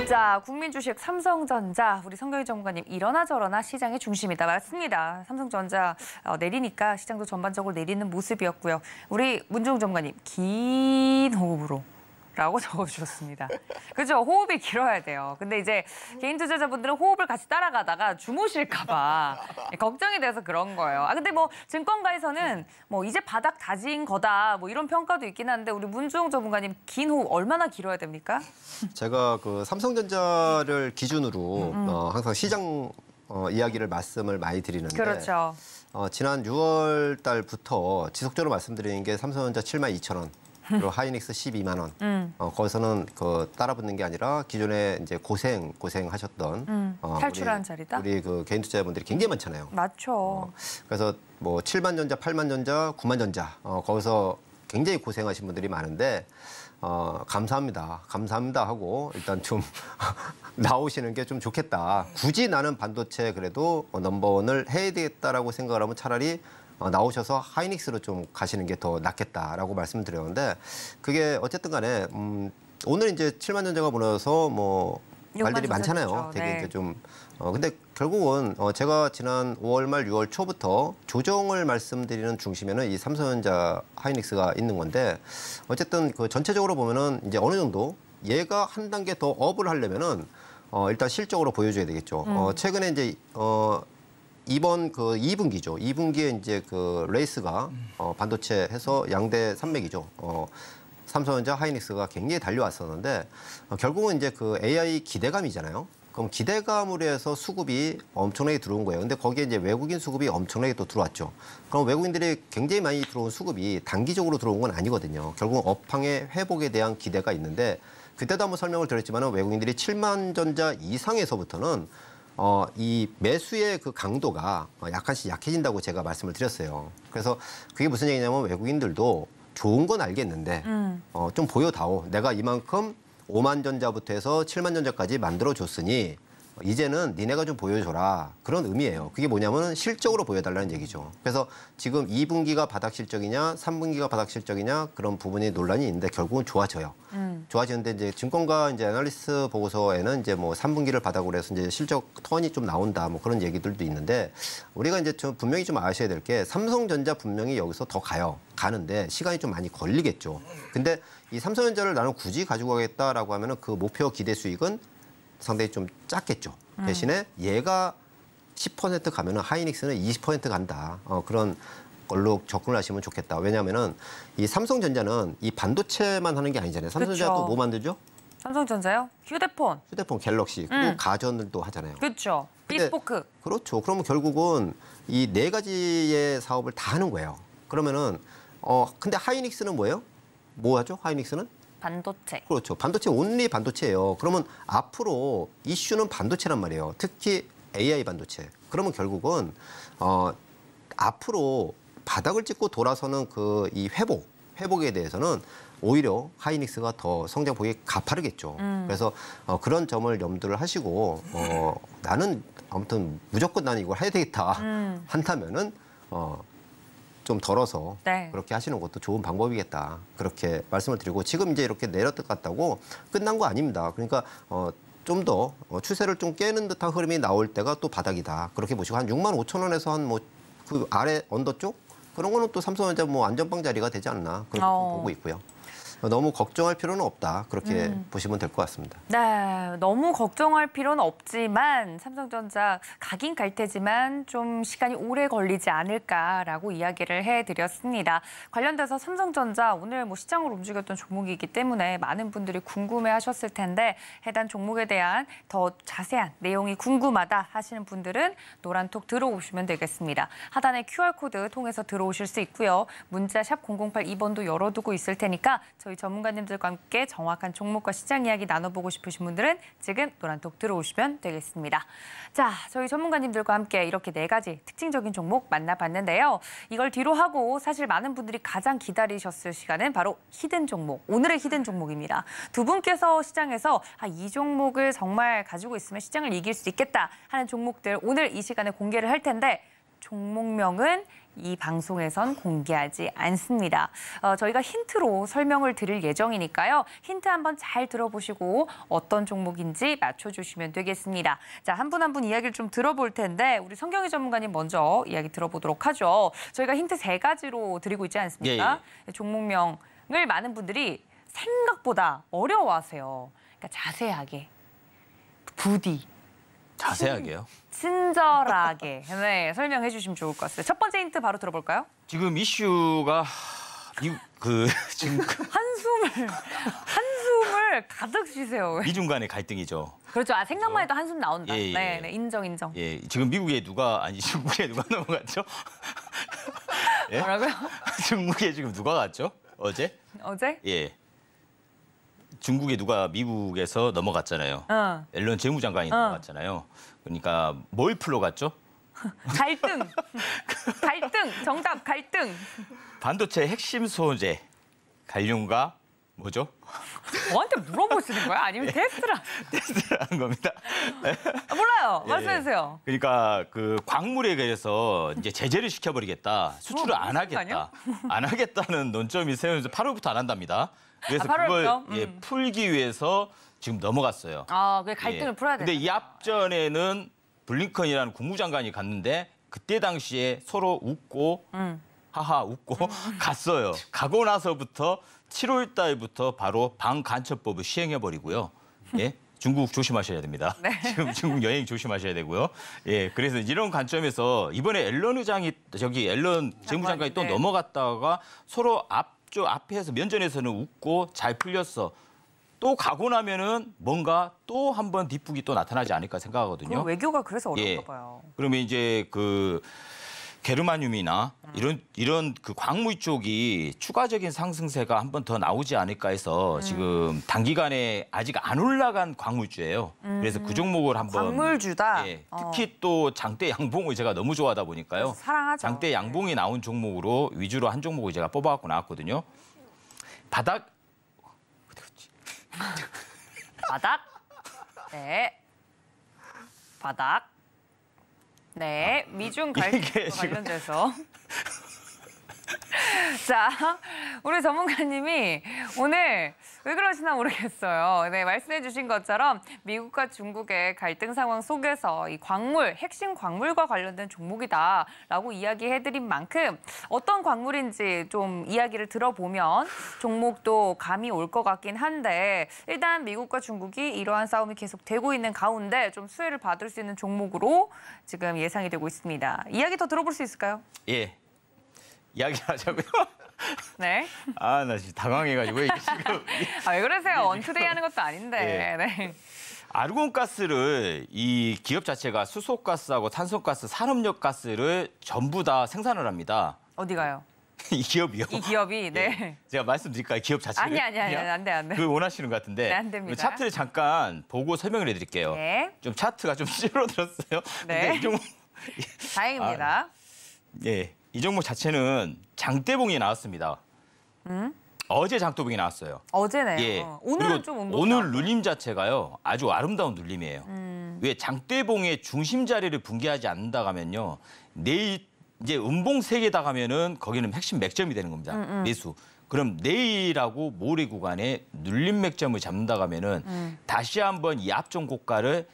자, 국민 주식 삼성전자 우리 성경희 전문가님 이러나 저러나 시장의 중심이다. 맞습니다. 삼성전자 내리니까 시장도 전반적으로 내리는 모습이었고요. 우리 문종욱 전문가님 긴 호흡으로 라고 적어주셨습니다. 그렇죠. 호흡이 길어야 돼요. 근데 이제 개인 투자자분들은 호흡을 같이 따라가다가 주무실까 봐 걱정이 돼서 그런 거예요. 근데 뭐 증권가에서는 뭐 이제 바닥 다진 거다 뭐 이런 평가도 있긴 한데 우리 문주홍 전문가님 긴 호흡 얼마나 길어야 됩니까? 제가 그 삼성전자를 기준으로 항상 시장 이야기를 말씀을 많이 드리는데 그렇죠. 지난 6월 달부터 지속적으로 말씀드리는 게 삼성전자 72,000원. 그리고 하이닉스 12만 원. 거기서는 그 따라붙는 게 아니라 기존에 이제 고생하셨던 탈출한 자리다. 우리 그 개인 투자자분들이 굉장히 많잖아요. 맞죠. 그래서 뭐 7만 전자, 8만 전자, 9만 전자 거기서 굉장히 고생하신 분들이 많은데 감사합니다 하고 일단 좀 나오시는 게 좀 좋겠다. 굳이 나는 반도체 그래도 넘버원을 해야 되겠다라고 생각을 하면 차라리 나오셔서 하이닉스로 좀 가시는 게 더 낫겠다라고 말씀드렸는데 그게 어쨌든 간에 오늘 이제 7만 전자가 무너져서 뭐 말들이 많잖아요. 좋죠. 되게 네. 이제 좀 근데 결국은 제가 지난 5월 말 6월 초부터 조정을 말씀드리는 중심에는 이 삼성전자 하이닉스가 있는 건데 어쨌든 그 전체적으로 보면은 이제 어느 정도 얘가 한 단계 더 업을 하려면은 일단 실적으로 보여줘야 되겠죠. 최근에 이제 이번 그 2분기죠. 2분기에 이제 그 레이스가 반도체 해서 양대 산맥이죠. 삼성전자, 하이닉스가 굉장히 달려왔었는데 결국은 이제 그 AI 기대감이잖아요. 그럼 기대감으로 해서 수급이 엄청나게 들어온 거예요. 근데 거기에 이제 외국인 수급이 엄청나게 또 들어왔죠. 그럼 외국인들이 굉장히 많이 들어온 수급이 단기적으로 들어온 건 아니거든요. 결국은 업황의 회복에 대한 기대가 있는데 그때도 한번 설명을 드렸지만 외국인들이 7만 전자 이상에서부터는 이 매수의 그 강도가 약간씩 약해진다고 제가 말씀을 드렸어요. 그래서 그게 무슨 얘기냐면 외국인들도 좋은 건 알겠는데 좀 보여다오. 내가 이만큼 5만 전자부터 해서 7만 전자까지 만들어줬으니 이제는 니네가 좀 보여줘라. 그런 의미예요. 그게 뭐냐면 실적으로 보여달라는 얘기죠. 그래서 지금 2분기가 바닥 실적이냐 3분기가 바닥 실적이냐 그런 부분이 논란이 있는데 결국은 좋아져요. 좋아지는데 이제 증권가 이제 애널리스트 보고서에는 이제 뭐 3분기를 바닥으로 해서 이제 실적 턴이 좀 나온다 뭐 그런 얘기들도 있는데 우리가 이제 좀 분명히 좀 아셔야 될 게 삼성전자 분명히 여기서 더 가는데 시간이 좀 많이 걸리겠죠. 근데 이 삼성전자를 나는 굳이 가지고 가겠다라고 하면은 그 목표 기대 수익은 상당히 좀 작겠죠. 대신에 얘가 10% 가면은 하이닉스는 20% 간다. 그런 걸로 접근을 하시면 좋겠다. 왜냐하면은 이 삼성전자는 이 반도체만 하는 게 아니잖아요. 삼성전자 그쵸. 또 뭐 만들죠? 삼성전자요? 휴대폰. 휴대폰, 갤럭시, 그리고 가전들도 하잖아요. 그렇죠. 근데 비스포크. 그렇죠. 그러면 결국은 이 네 가지의 사업을 다 하는 거예요. 그러면은 근데 하이닉스는 뭐예요? 뭐 하죠? 하이닉스는? 반도체. 그렇죠. 반도체 온리 반도체예요. 그러면 앞으로 이슈는 반도체란 말이에요. 특히 AI 반도체. 그러면 결국은 앞으로 바닥을 찍고 돌아서는 그 이 회복에 대해서는 오히려 하이닉스가 더 성장폭이 가파르겠죠. 그래서 그런 점을 염두를 하시고 나는 아무튼 무조건 나는 이걸 해야 되겠다 한다면은 좀 덜어서 네. 그렇게 하시는 것도 좋은 방법이겠다. 그렇게 말씀을 드리고 지금 이제 이렇게 내려갔다고 끝난 거 아닙니다. 그러니까 좀 더 추세를 좀 깨는 듯한 흐름이 나올 때가 또 바닥이다. 그렇게 보시고 한 6만 5천 원에서 한 뭐 그 아래 언더 쪽 그런 거는 또 삼성전자 뭐 안전빵 자리가 되지 않나 그렇게 보고 있고요. 너무 걱정할 필요는 없다. 그렇게 보시면 될 것 같습니다. 네, 너무 걱정할 필요는 없지만 삼성전자 가긴 갈 테지만 좀 시간이 오래 걸리지 않을까라고 이야기를 해드렸습니다. 관련돼서 삼성전자 오늘 뭐 시장을 움직였던 종목이기 때문에 많은 분들이 궁금해하셨을 텐데 해당 종목에 대한 더 자세한 내용이 궁금하다 하시는 분들은 노란톡 들어오시면 되겠습니다. 하단에 QR코드 통해서 들어오실 수 있고요. 문자 샵 0082번도 열어두고 있을 테니까 저희 전문가님들과 함께 정확한 종목과 시장 이야기 나눠보고 싶으신 분들은 지금 노란톡 들어오시면 되겠습니다. 자, 저희 전문가님들과 함께 이렇게 네 가지 특징적인 종목 만나봤는데요. 이걸 뒤로 하고 사실 많은 분들이 가장 기다리셨을 시간은 바로 히든 종목, 오늘의 히든 종목입니다. 두 분께서 시장에서 이 종목을 정말 가지고 있으면 시장을 이길 수 있겠다 하는 종목들 오늘 이 시간에 공개를 할 텐데 종목명은 이 방송에선 공개하지 않습니다. 저희가 힌트로 설명을 드릴 예정이니까요. 힌트 한번 잘 들어보시고 어떤 종목인지 맞춰주시면 되겠습니다. 자, 한 분 한 분 이야기를 좀 들어볼 텐데 우리 성경희 전문가님 먼저 이야기 들어보도록 하죠. 저희가 힌트 3가지로 드리고 있지 않습니까? 예. 종목명을 많은 분들이 생각보다 어려워하세요. 그러니까 자세하게, 부디. 자세하게요. 친절하게 설명해 주시면 좋을 것 같습니다. 첫 번째 힌트 바로 들어볼까요? 지금 이슈가 지금 한숨을 가득 쉬세요. 미중 간의 갈등이죠. 그렇죠. 생각만 해도 한숨 나온다. 예, 예. 네, 인정. 예, 지금 중국에 누가 넘어갔죠? 예? 뭐라고요? 중국에 지금 누가 갔죠? 어제? 어제? 예. 중국에 누가 미국에서 넘어갔잖아요. 앨런 재무장관이 넘어갔잖아요. 그러니까 뭘 풀러 갔죠? 갈등. 정답 갈등. 반도체 핵심 소재 갈륨과 뭐죠? 저한테 물어보시는 거야? 아니면 테스트를 테스트를 한 겁니다. 몰라요. 예. 말씀해 주세요. 그러니까 그 광물에 대해서 이제 제재를 시켜버리겠다. 수출을 안 무슨 하겠다. 안 하겠다는 논점이 세우면서 8월부터 안 한답니다. 그래서 8월부터? 그걸 풀기 위해서 지금 넘어갔어요. 그 갈등을 풀어야 돼. 근데 이 앞전에는 블링컨이라는 국무장관이 갔는데 그때 당시에 서로 웃고 하하 웃고 갔어요. 가고 나서부터 7월 달부터 바로 방간첩법을 시행해버리고요. 예? 중국 조심하셔야 됩니다. 네. 지금 중국 여행 조심하셔야 되고요. 예, 그래서 이런 관점에서 이번에 앨런 재무장관이 또 네. 넘어갔다가 서로 앞에서 면전에서는 웃고 잘 풀렸어. 또 가고 나면은 뭔가 또 한 번 뒷북이 또 나타나지 않을까 생각하거든요. 외교가 그래서 어려운가 예. 봐요. 그러면 이제 그 게르마늄이나 이런 그 광물 쪽이 추가적인 상승세가 한 번 더 나오지 않을까 해서 지금 단기간에 아직 안 올라간 광물주예요. 그래서 그 종목을 한번 광물주다. 예, 특히 또 장대 양봉을 제가 너무 좋아하다 보니까요. 사랑하죠. 장대 양봉이 나온 종목으로 위주로 한 종목을 제가 뽑아갖고 나왔거든요. 바닥 네. 바닥. 네. 미중 갈등과 관련돼서. 자, 우리 전문가님이 오늘 왜 그러시나 모르겠어요. 네, 말씀해 주신 것처럼 미국과 중국의 갈등 상황 속에서 이 핵심 광물과 관련된 종목이다라고 이야기해드린 만큼 어떤 광물인지 좀 이야기를 들어보면 종목도 감이 올 것 같긴 한데 일단 미국과 중국이 이러한 싸움이 계속되고 있는 가운데 좀 수혜를 받을 수 있는 종목으로 지금 예상이 되고 있습니다. 이야기 더 들어볼 수 있을까요? 예. 이야기를 하자고요. 네. 아, 나 진짜 당황해가지고 이게 지금 왜 그러세요? 원투데이 하는 것도 아닌데. 네. 아르곤가스를 이 기업 자체가 수소가스하고 탄소가스, 산업용 가스를 전부 다 생산을 합니다. 어디 가요? 이 기업이요. 이 기업이 네. 예. 제가 말씀드릴까요? 기업 자체를? 아니 안 돼. 그걸 원하시는 것 같은데. 네, 안 됩니다. 차트를 잠깐 보고 설명을 해드릴게요. 네. 좀 차트가 좀 줄어들었어요. 네. 근데 이 종목, 다행입니다. 예, 이 종목 자체는 장대봉이 나왔습니다. 어제 장대봉이 나왔어요. 어제네요. 예. 오늘은 그리고 좀 오늘 눌림 자체가요. 아주 아름다운 눌림이에요. 왜 장대봉의 중심 자리를 붕괴하지 않는다 하면요. 내일 이제 음봉 3개다 가면은 거기는 핵심 맥점이 되는 겁니다. 매수. 그럼 내일하고 모레 구간에 눌림 맥점을 잡는다 하면은 다시 한번 이 앞전 고가를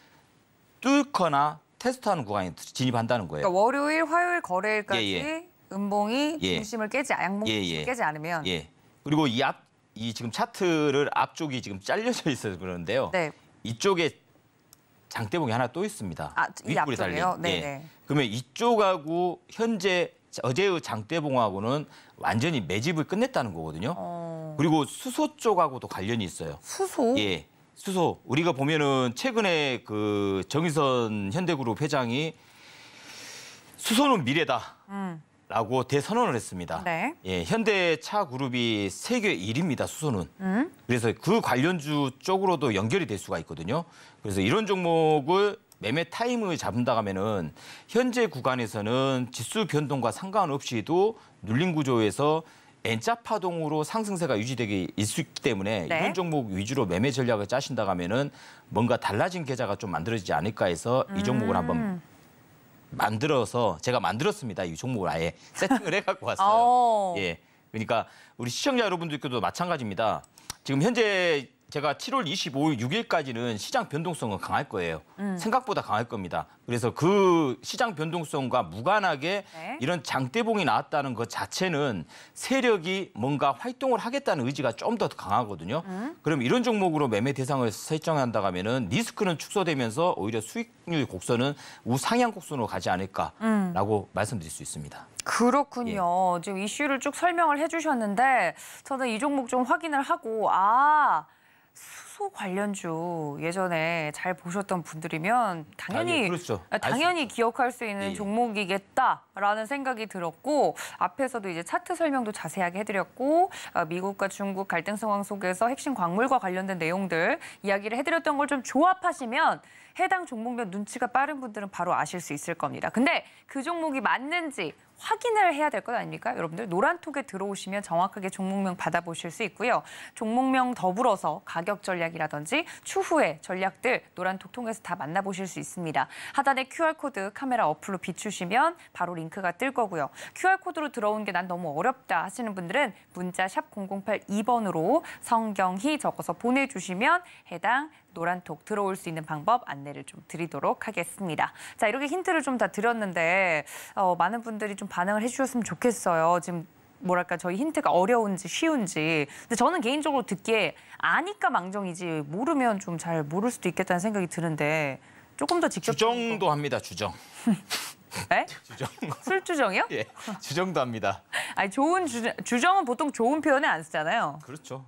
뚫거나 테스트하는 구간에 진입한다는 거예요. 그러니까 월요일, 화요일 거래일까지 예. 음봉이 예. 중심을 깨지 양봉 예, 중심을 예. 깨지 않으면 예. 그리고 이 지금 차트를 앞쪽이 지금 잘려져 있어서 그러는데요. 네. 이쪽에 장대봉이 하나 또 있습니다. 이 윗불이 앞쪽이요? 달린. 네, 예. 네. 그러면 이쪽하고 현재 어제의 장대봉하고는 완전히 매집을 끝냈다는 거거든요. 그리고 수소 쪽하고도 관련이 있어요. 수소? 예. 수소. 우리가 보면은 최근에 그 정의선 현대그룹 회장이 수소는 미래다. 라고 대선언을 했습니다. 네. 예, 현대차 그룹이 세계 1위입니다. 수소는. 그래서 그 관련주 쪽으로도 연결이 될 수가 있거든요. 그래서 이런 종목을 매매 타임을 잡는다 하면은 현재 구간에서는 지수 변동과 상관없이도 눌림 구조에서 N자 파동으로 상승세가 유지되기 있기 때문에 네. 이런 종목 위주로 매매 전략을 짜신다 하면은 뭔가 달라진 계좌가 좀 만들어지지 않을까 해서 이 종목을 한번 만들어서 제가 만들었습니다. 이 종목을 아예 세팅을 해갖고 왔어요. 예, 그러니까 우리 시청자 여러분들께도 마찬가지입니다. 지금 현재 제가 7월 25일, 6일까지는 시장 변동성은 강할 거예요. 생각보다 강할 겁니다. 그래서 그 시장 변동성과 무관하게 네. 이런 장대봉이 나왔다는 것 자체는 세력이 뭔가 활동을 하겠다는 의지가 좀 더 강하거든요. 그럼 이런 종목으로 매매 대상을 설정한다 하면은 리스크는 축소되면서 오히려 수익률 곡선은 우상향 곡선으로 가지 않을까라고 말씀드릴 수 있습니다. 그렇군요. 지금 이슈를 쭉 설명을 해주셨는데 저는 이 종목 좀 확인을 하고 수소 관련주 예전에 잘 보셨던 분들이면 당연히 그렇죠. 당연히 기억할 수 있는 예. 종목이겠다라는 생각이 들었고 앞에서도 이제 차트 설명도 자세하게 해드렸고 미국과 중국 갈등 상황 속에서 핵심 광물과 관련된 내용들 이야기를 해드렸던 걸 좀 조합하시면 해당 종목명 눈치가 빠른 분들은 바로 아실 수 있을 겁니다. 근데 그 종목이 맞는지 확인을 해야 될 것 아닙니까? 여러분들 노란톡에 들어오시면 정확하게 종목명 받아보실 수 있고요. 종목명 더불어서 가격 전략이라든지 추후의 전략들 노란톡 통해서 다 만나보실 수 있습니다. 하단에 QR코드 카메라 어플로 비추시면 바로 링크가 뜰 거고요. QR코드로 들어온 게 난 너무 어렵다 하시는 분들은 문자 샵 0082번으로 성경희 적어서 보내주시면 해당 노란톡 들어올 수 있는 방법 안내를 좀 드리도록 하겠습니다. 자, 이렇게 힌트를 좀 다 드렸는데 많은 분들이 좀 반응을 해주셨으면 좋겠어요. 지금 뭐랄까 저희 힌트가 어려운지 쉬운지. 근데 저는 개인적으로 듣기에 아니까 망정이지 모르면 좀 잘 모를 수도 있겠다는 생각이 드는데 조금 더 직접 주정도 합니다. 주정. 네? 주정. 술주정이요? 예, 주정도 합니다. 아니 좋은 주정은 보통 좋은 표현에 안 쓰잖아요. 그렇죠.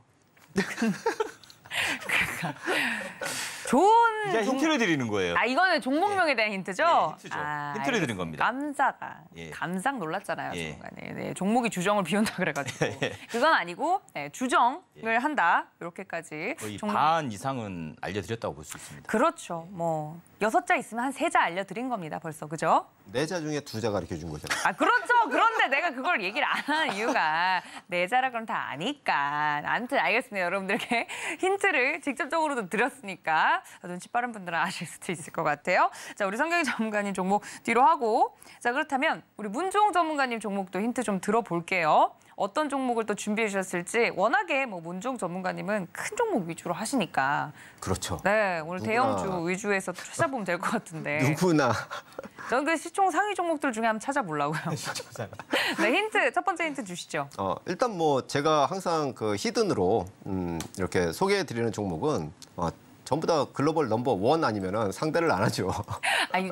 좋은 그냥 힌트를 드리는 거예요. 이거는 종목명에 대한 힌트죠? 예, 힌트죠. 힌트를 드린 알겠습니다. 겁니다. 깜짝아. 예. 깜짝 놀랐잖아요. 예. 순간에. 네, 종목이 주정을 비운다 그래가지고. 그건 아니고 주정을 한다. 이렇게까지. 거의 종목- 반 이상은 알려드렸다고 볼 수 있습니다. 그렇죠. 뭐 6자 있으면 한 3자 알려드린 겁니다. 벌써. 그죠? 4자 중에 2자 가르쳐 준 거잖아요. 그렇죠. 그런데 내가 그걸 얘기를 안 하는 이유가 4자라 그럼 다 아니까. 아무튼 알겠습니다. 여러분들께 힌트를 직접적으로도 드렸으니까 눈치 빠른 분들은 아실 수도 있을 것 같아요. 자, 우리 성경희 전문가님 종목 뒤로 하고 자, 그렇다면 우리 문종욱 전문가님 종목도 힌트 좀 들어볼게요. 어떤 종목을 또 준비해 주셨을지 워낙에 뭐 문종욱 전문가님은 큰 종목 위주로 하시니까 그렇죠. 네, 오늘 누구나- 대형주 위주에서 찾아보면 될 것 같은데 누구나 저는 그 시총 상위 종목들 중에 한번 찾아보려고요. 네, 힌트 첫 번째 힌트 주시죠. 일단 뭐 제가 항상 그 히든으로 이렇게 소개해 드리는 종목은 전부 다 글로벌 넘버 원 아니면은 상대를 안 하죠. 아니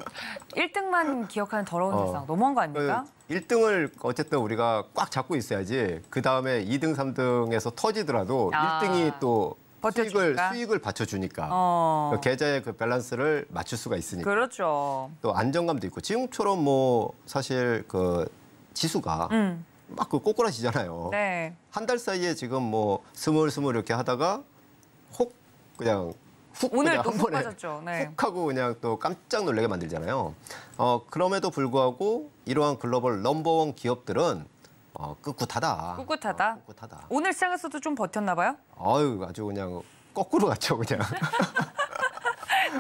1등만 기억하는 더러운 세상 너무한 거 아닙니까? 1등을 어쨌든 우리가 꽉 잡고 있어야지. 그 다음에 2등, 3등에서 터지더라도 1등이 또 버텨주니까? 수익을 받쳐주니까 그 계좌의 그 밸런스를 맞출 수가 있으니까. 그렇죠. 또 안정감도 있고 지금처럼 뭐 사실 그 지수가 막 그 꼬꾸라지잖아요. 네. 한 달 사이에 지금 뭐 스물스물 이렇게 하다가 혹 그냥 훅 오늘 그냥 또 한 훅 번에 빠졌죠. 네. 훅 하고 그냥 또 깜짝 놀라게 만들잖아요. 그럼에도 불구하고 이러한 글로벌 넘버원 기업들은 꿋꿋하다. 꿋꿋하다. 꿋꿋하다. 오늘 시장에서도 좀 버텼나 봐요? 아유 아주 그냥 거꾸로 갔죠 그냥.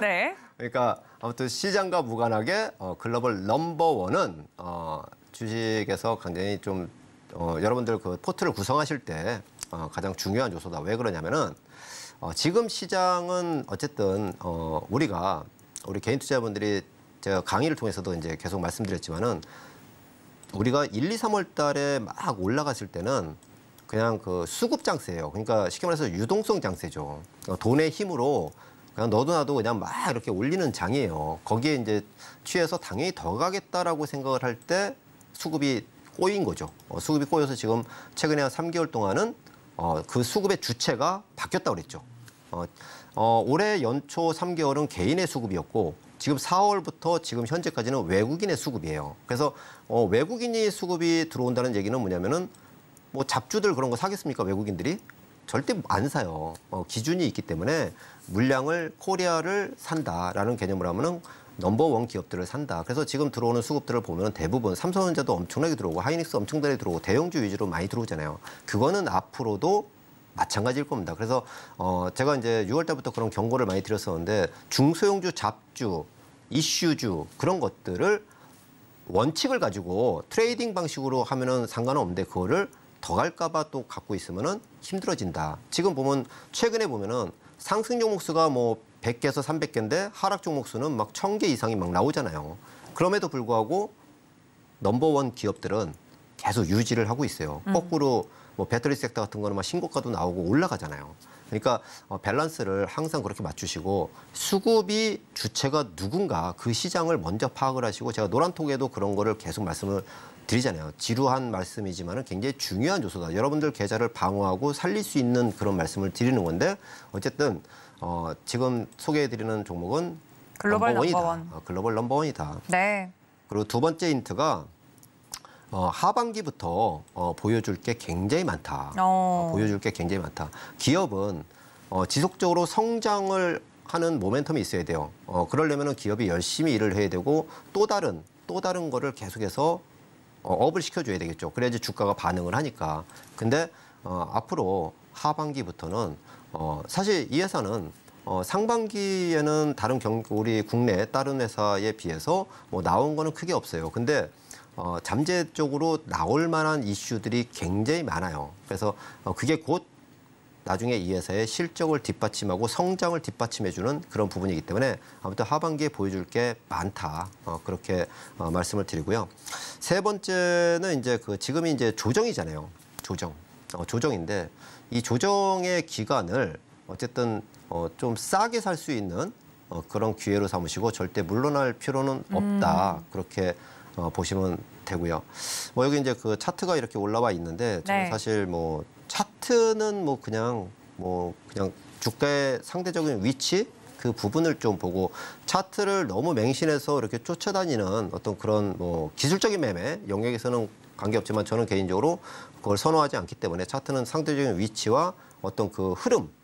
네. 그러니까 아무튼 시장과 무관하게 글로벌 넘버원은 주식에서 굉장히 좀 여러분들 그 포트를 구성하실 때 가장 중요한 요소다. 왜 그러냐면은 지금 시장은 어쨌든 우리 개인 투자자분들이 제가 강의를 통해서도 이제 계속 말씀드렸지만은 우리가 1, 2, 3월 달에 막 올라갔을 때는 그냥 그 수급 장세예요. 그러니까 쉽게 말해서 유동성 장세죠. 돈의 힘으로 그냥 너도 나도 그냥 막 이렇게 올리는 장이에요. 거기에 이제 취해서 당연히 더 가겠다라고 생각을 할 때 수급이 꼬인 거죠. 수급이 꼬여서 지금 최근에 한 3개월 동안은 그 수급의 주체가 바뀌었다고 그랬죠. 올해 연초 3개월은 개인의 수급이었고 지금 4월부터 지금 현재까지는 외국인의 수급이에요. 그래서 외국인이 수급이 들어온다는 얘기는 뭐냐면은 뭐 잡주들 그런 거 사겠습니까? 외국인들이? 절대 안 사요. 기준이 있기 때문에 물량을 코리아를 산다라는 개념으로 하면은 넘버원 기업들을 산다. 그래서 지금 들어오는 수급들을 보면 대부분 삼성전자도 엄청나게 들어오고 하이닉스 엄청나게 들어오고 대형주 위주로 많이 들어오잖아요. 그거는 앞으로도 마찬가지일 겁니다. 그래서 제가 이제 6월 달부터 그런 경고를 많이 드렸었는데 중소형주, 잡주, 이슈주 그런 것들을 원칙을 가지고 트레이딩 방식으로 하면은 상관은 없는데 그거를 더 갈까봐 또 갖고 있으면은 힘들어진다. 지금 보면 최근에 보면은 상승 종목 수가 뭐 100개에서 300개인데 하락 종목 수는 막 1000개 이상이 막 나오잖아요. 그럼에도 불구하고 넘버원 기업들은 계속 유지를 하고 있어요. 거꾸로 뭐 배터리 섹터 같은 거는 막 신고가도 나오고 올라가잖아요. 그러니까 밸런스를 항상 그렇게 맞추시고 수급이 주체가 누군가 그 시장을 먼저 파악을 하시고 제가 노란톡에도 그런 거를 계속 말씀을 드리잖아요. 지루한 말씀이지만은 굉장히 중요한 요소다. 여러분들 계좌를 방어하고 살릴 수 있는 그런 말씀을 드리는 건데 어쨌든 지금 소개해드리는 종목은 글로벌 넘버원이다. 넘버원. 글로벌 넘버원이다. 네. 그리고 두 번째 힌트가 하반기부터 보여줄 게 굉장히 많다. 보여줄 게 굉장히 많다. 기업은 지속적으로 성장을 하는 모멘텀이 있어야 돼요. 그러려면 기업이 열심히 일을 해야 되고 또 다른 거를 계속해서 업을 시켜줘야 되겠죠. 그래야지 주가가 반응을 하니까. 근데 앞으로 하반기부터는 사실 이 회사는 상반기에는 우리 국내 다른 회사에 비해서 뭐 나온 거는 크게 없어요. 근데 잠재 쪽으로 나올 만한 이슈들이 굉장히 많아요. 그래서 그게 곧 나중에 이 회사의 실적을 뒷받침하고 성장을 뒷받침해주는 그런 부분이기 때문에 아무튼 하반기에 보여줄 게 많다. 그렇게 말씀을 드리고요. 세 번째는 이제 지금이 이제 조정이잖아요. 조정인데 이 조정의 기간을 어쨌든 좀 싸게 살 수 있는 그런 기회로 삼으시고 절대 물러날 필요는 없다. 그렇게 보시면 되고요. 뭐 여기 이제 그 차트가 이렇게 올라와 있는데 저는 네. 사실 뭐 차트는 그냥 주가의 상대적인 위치 그 부분을 좀 보고 차트를 너무 맹신해서 이렇게 쫓아다니는 어떤 그런 뭐 기술적인 매매 영역에서는 관계없지만 저는 개인적으로 그걸 선호하지 않기 때문에 차트는 상대적인 위치와 어떤 그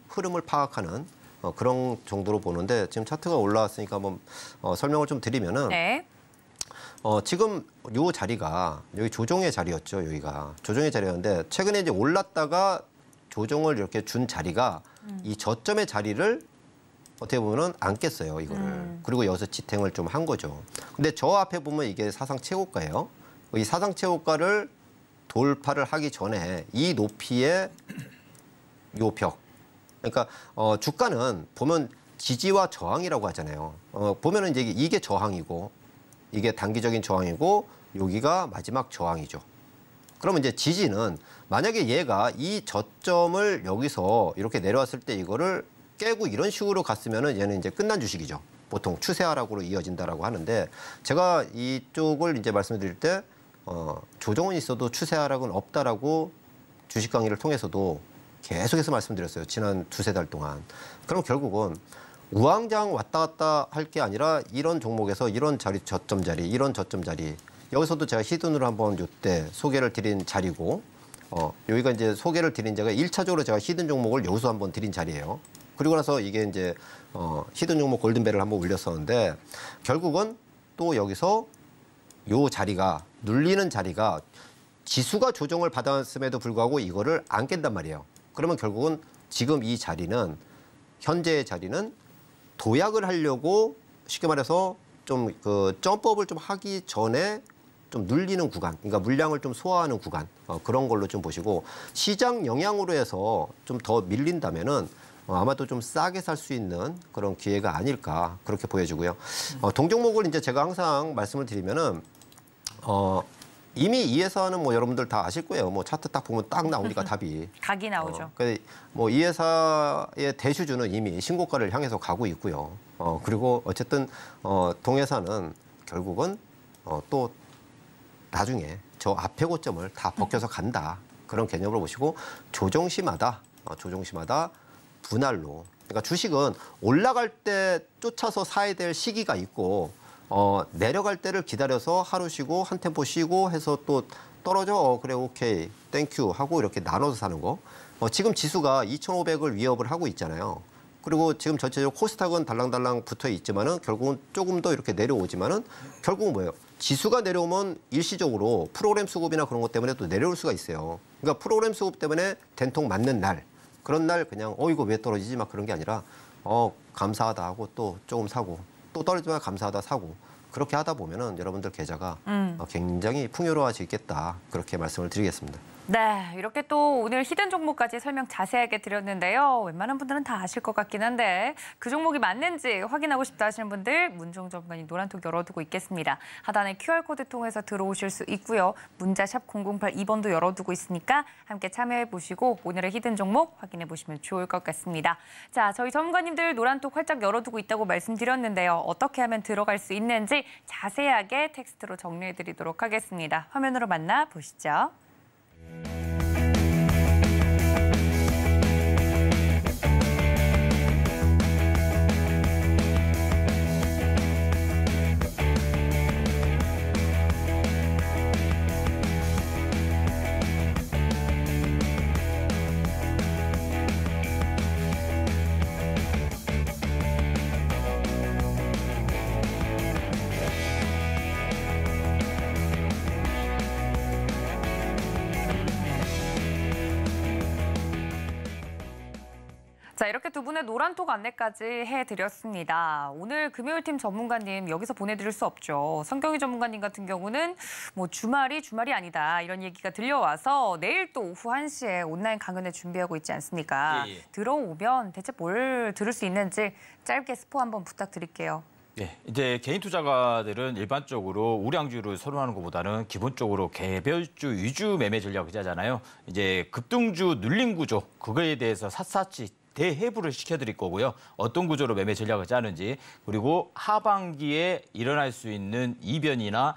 흐름을 파악하는 그런 정도로 보는데 지금 차트가 올라왔으니까 한번 설명을 좀 드리면은 네. 지금 요 자리가 여기 조정의 자리였죠. 여기가 조정의 자리였는데 최근에 이제 올랐다가 조정을 이렇게 준 자리가 이 저점의 자리를 어떻게 보면은 안 깼어요. 이거를. 그리고 여기서 지탱을 좀 한 거죠. 근데 저 앞에 보면 이게 사상 최고가예요. 이 사상 최고가를 돌파를 하기 전에 이 높이의 요 벽. 그러니까 주가는 보면 지지와 저항이라고 하잖아요. 보면은 이제 이게 저항이고 이게 단기적인 저항이고 여기가 마지막 저항이죠. 그러면 이제 지지는 만약에 얘가 이 저점을 여기서 이렇게 내려왔을 때 이거를 깨고 이런 식으로 갔으면은 얘는 이제 끝난 주식이죠. 보통 추세 하락으로 이어진다라고 하는데 제가 이쪽을 이제 말씀드릴 때 조정은 있어도 추세 하락은 없다라고 주식 강의를 통해서도 계속해서 말씀드렸어요. 지난 두세 달 동안. 그럼 결국은 우왕좌왕 왔다 갔다 할 게 아니라 이런 종목에서 이런 자리, 저점 자리, 이런 저점 자리. 여기서도 제가 히든으로 한번 이때 소개를 드린 자리고 여기가 이제 소개를 드린 제가 1차적으로 제가 히든 종목을 여기서 한번 드린 자리예요. 그리고 나서 이게 이제 히든 종목 골든벨을 한번 올렸었는데 결국은 또 여기서 요 자리가 눌리는 자리가 지수가 조정을 받았음에도 불구하고 이거를 안 깬단 말이에요. 그러면 결국은 지금 이 자리는 현재의 자리는 도약을 하려고 쉽게 말해서 좀 그 점프업을 좀 하기 전에 좀 눌리는 구간, 그러니까 물량을 좀 소화하는 구간 그런 걸로 좀 보시고 시장 영향으로 해서 좀 더 밀린다면은 아마도 좀 싸게 살 수 있는 그런 기회가 아닐까 그렇게 보여지고요. 동종목을 이제 제가 항상 말씀을 드리면은 이미 이 회사는 뭐 여러분들 다 아실 거예요. 뭐 차트 딱 보면 딱 나오니까 답이. 각이 나오죠. 뭐 이 회사의 대주주는 이미 신고가를 향해서 가고 있고요. 그리고 어쨌든 동회사는 결국은 또 나중에 저 앞에 고점을 다 벗겨서 간다. 그런 개념으로 보시고 조정시마다 분할로. 그러니까 주식은 올라갈 때 쫓아서 사야 될 시기가 있고 내려갈 때를 기다려서 하루 쉬고 한 템포 쉬고 해서 또 떨어져 그래 오케이 땡큐 하고 이렇게 나눠서 사는 거. 지금 지수가 2,500을 위협을 하고 있잖아요. 그리고 지금 전체적으로 코스닥은 달랑달랑 붙어 있지만은 결국은 조금 더 이렇게 내려오지만은 결국은 뭐예요? 지수가 내려오면 일시적으로 프로그램 수급이나 그런 것 때문에 또 내려올 수가 있어요. 그러니까 프로그램 수급 때문에 된통 맞는 날 그런 날 그냥 이거 왜 떨어지지 막 그런 게 아니라 감사하다 하고 또 조금 사고 또 떨어지면 감사하다 사고 그렇게 하다 보면은 여러분들 계좌가 굉장히 풍요로워지겠다 그렇게 말씀을 드리겠습니다. 네, 이렇게 또 오늘 히든 종목까지 설명 자세하게 드렸는데요. 웬만한 분들은 다 아실 것 같긴 한데 그 종목이 맞는지 확인하고 싶다 하시는 분들 문종 전문가님 노란톡 열어두고 있겠습니다. 하단에 QR코드 통해서 들어오실 수 있고요. 문자 샵 0082번도 열어두고 있으니까 함께 참여해보시고 오늘의 히든 종목 확인해보시면 좋을 것 같습니다. 자, 저희 전문가님들 노란톡 활짝 열어두고 있다고 말씀드렸는데요. 어떻게 하면 들어갈 수 있는지 자세하게 텍스트로 정리해드리도록 하겠습니다. 화면으로 만나보시죠. 자, 이렇게 두 분의 노란톡 안내까지 해드렸습니다. 오늘 금요일팀 전문가님 여기서 보내드릴 수 없죠. 성경희 전문가님 같은 경우는 뭐 주말이 아니다 이런 얘기가 들려와서 내일 또 오후 1시에 온라인 강연을 준비하고 있지 않습니까? 예. 들어오면 대체 뭘 들을 수 있는지 짧게 스포 한번 부탁드릴게요. 네, 이제 개인 투자가들은 일반적으로 우량주를 선호하는 것보다는 기본적으로 개별주 위주 매매 전략을 짜잖아요. 이제 급등주 눌림 구조 그거에 대해서 샅샅이 대해부를 시켜드릴 거고요. 어떤 구조로 매매 전략을 짜는지 그리고 하반기에 일어날 수 있는 이변이나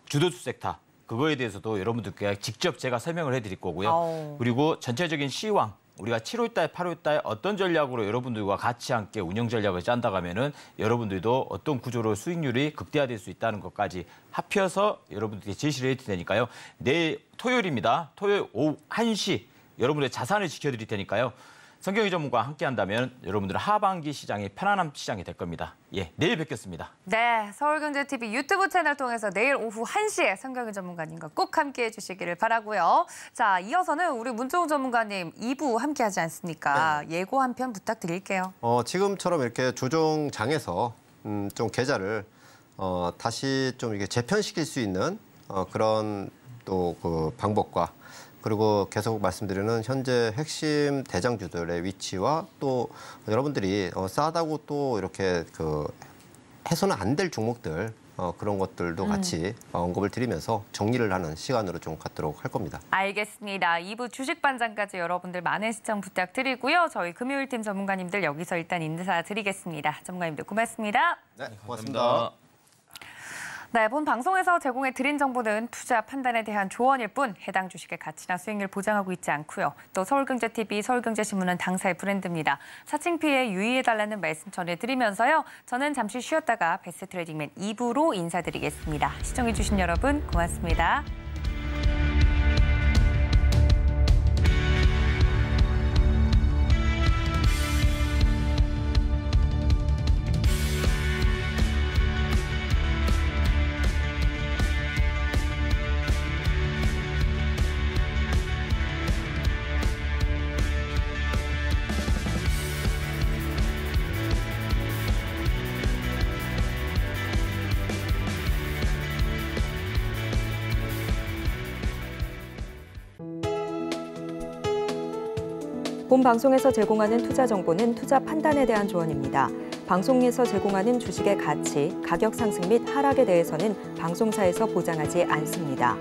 주도주 섹터 그거에 대해서도 여러분들께 직접 제가 설명을 해드릴 거고요. 그리고 전체적인 시황 우리가 7월 달, 8월 달 어떤 전략으로 여러분들과 같이 함께 운영 전략을 짠다고 하면은 여러분들도 어떤 구조로 수익률이 극대화될 수 있다는 것까지 합쳐서 여러분들께 제시를 해드릴 테니까요. 내일 토요일입니다. 토요일 오후 1시 여러분들의 자산을 지켜드릴 테니까요. 성경희 전문가와 함께 한다면 여러분들은 하반기 시장이 편안한 시장이 될 겁니다. 예, 내일 뵙겠습니다. 네, 서울경제TV 유튜브 채널 통해서 내일 오후 1시에 성경희 전문가님과 꼭 함께해 주시기를 바라고요. 자, 이어서는 우리 문종우 전문가님 2부 함께하지 않습니까? 네. 예고 한 편 부탁드릴게요. 지금처럼 이렇게 조정장에서 좀 계좌를 다시 좀 이렇게 재편시킬 수 있는 그런 또 그 방법과 그리고 계속 말씀드리는 현재 핵심 대장주들의 위치와 또 여러분들이 싸다고 또 이렇게 해서는 안 될 종목들 그런 것들도 같이 언급을 드리면서 정리를 하는 시간으로 좀 갖도록 할 겁니다. 알겠습니다. 2부 주식반장까지 여러분들 많은 시청 부탁드리고요. 저희 금요일팀 전문가님들 여기서 일단 인사드리겠습니다. 전문가님들 고맙습니다. 네, 고맙습니다. 네, 본 방송에서 제공해드린 정보는 투자 판단에 대한 조언일 뿐 해당 주식의 가치나 수익률 보장하고 있지 않고요. 또 서울경제TV, 서울경제신문은 당사의 브랜드입니다. 사칭 피해 유의해달라는 말씀 전해드리면서요. 저는 잠시 쉬었다가 베스트트레이딩맨 2부로 인사드리겠습니다. 시청해주신 여러분 고맙습니다. 본 방송에서 제공하는 투자 정보는 투자 판단에 대한 조언입니다. 방송에서 제공하는 주식의 가치, 가격 상승 및 하락에 대해서는 방송사에서 보장하지 않습니다.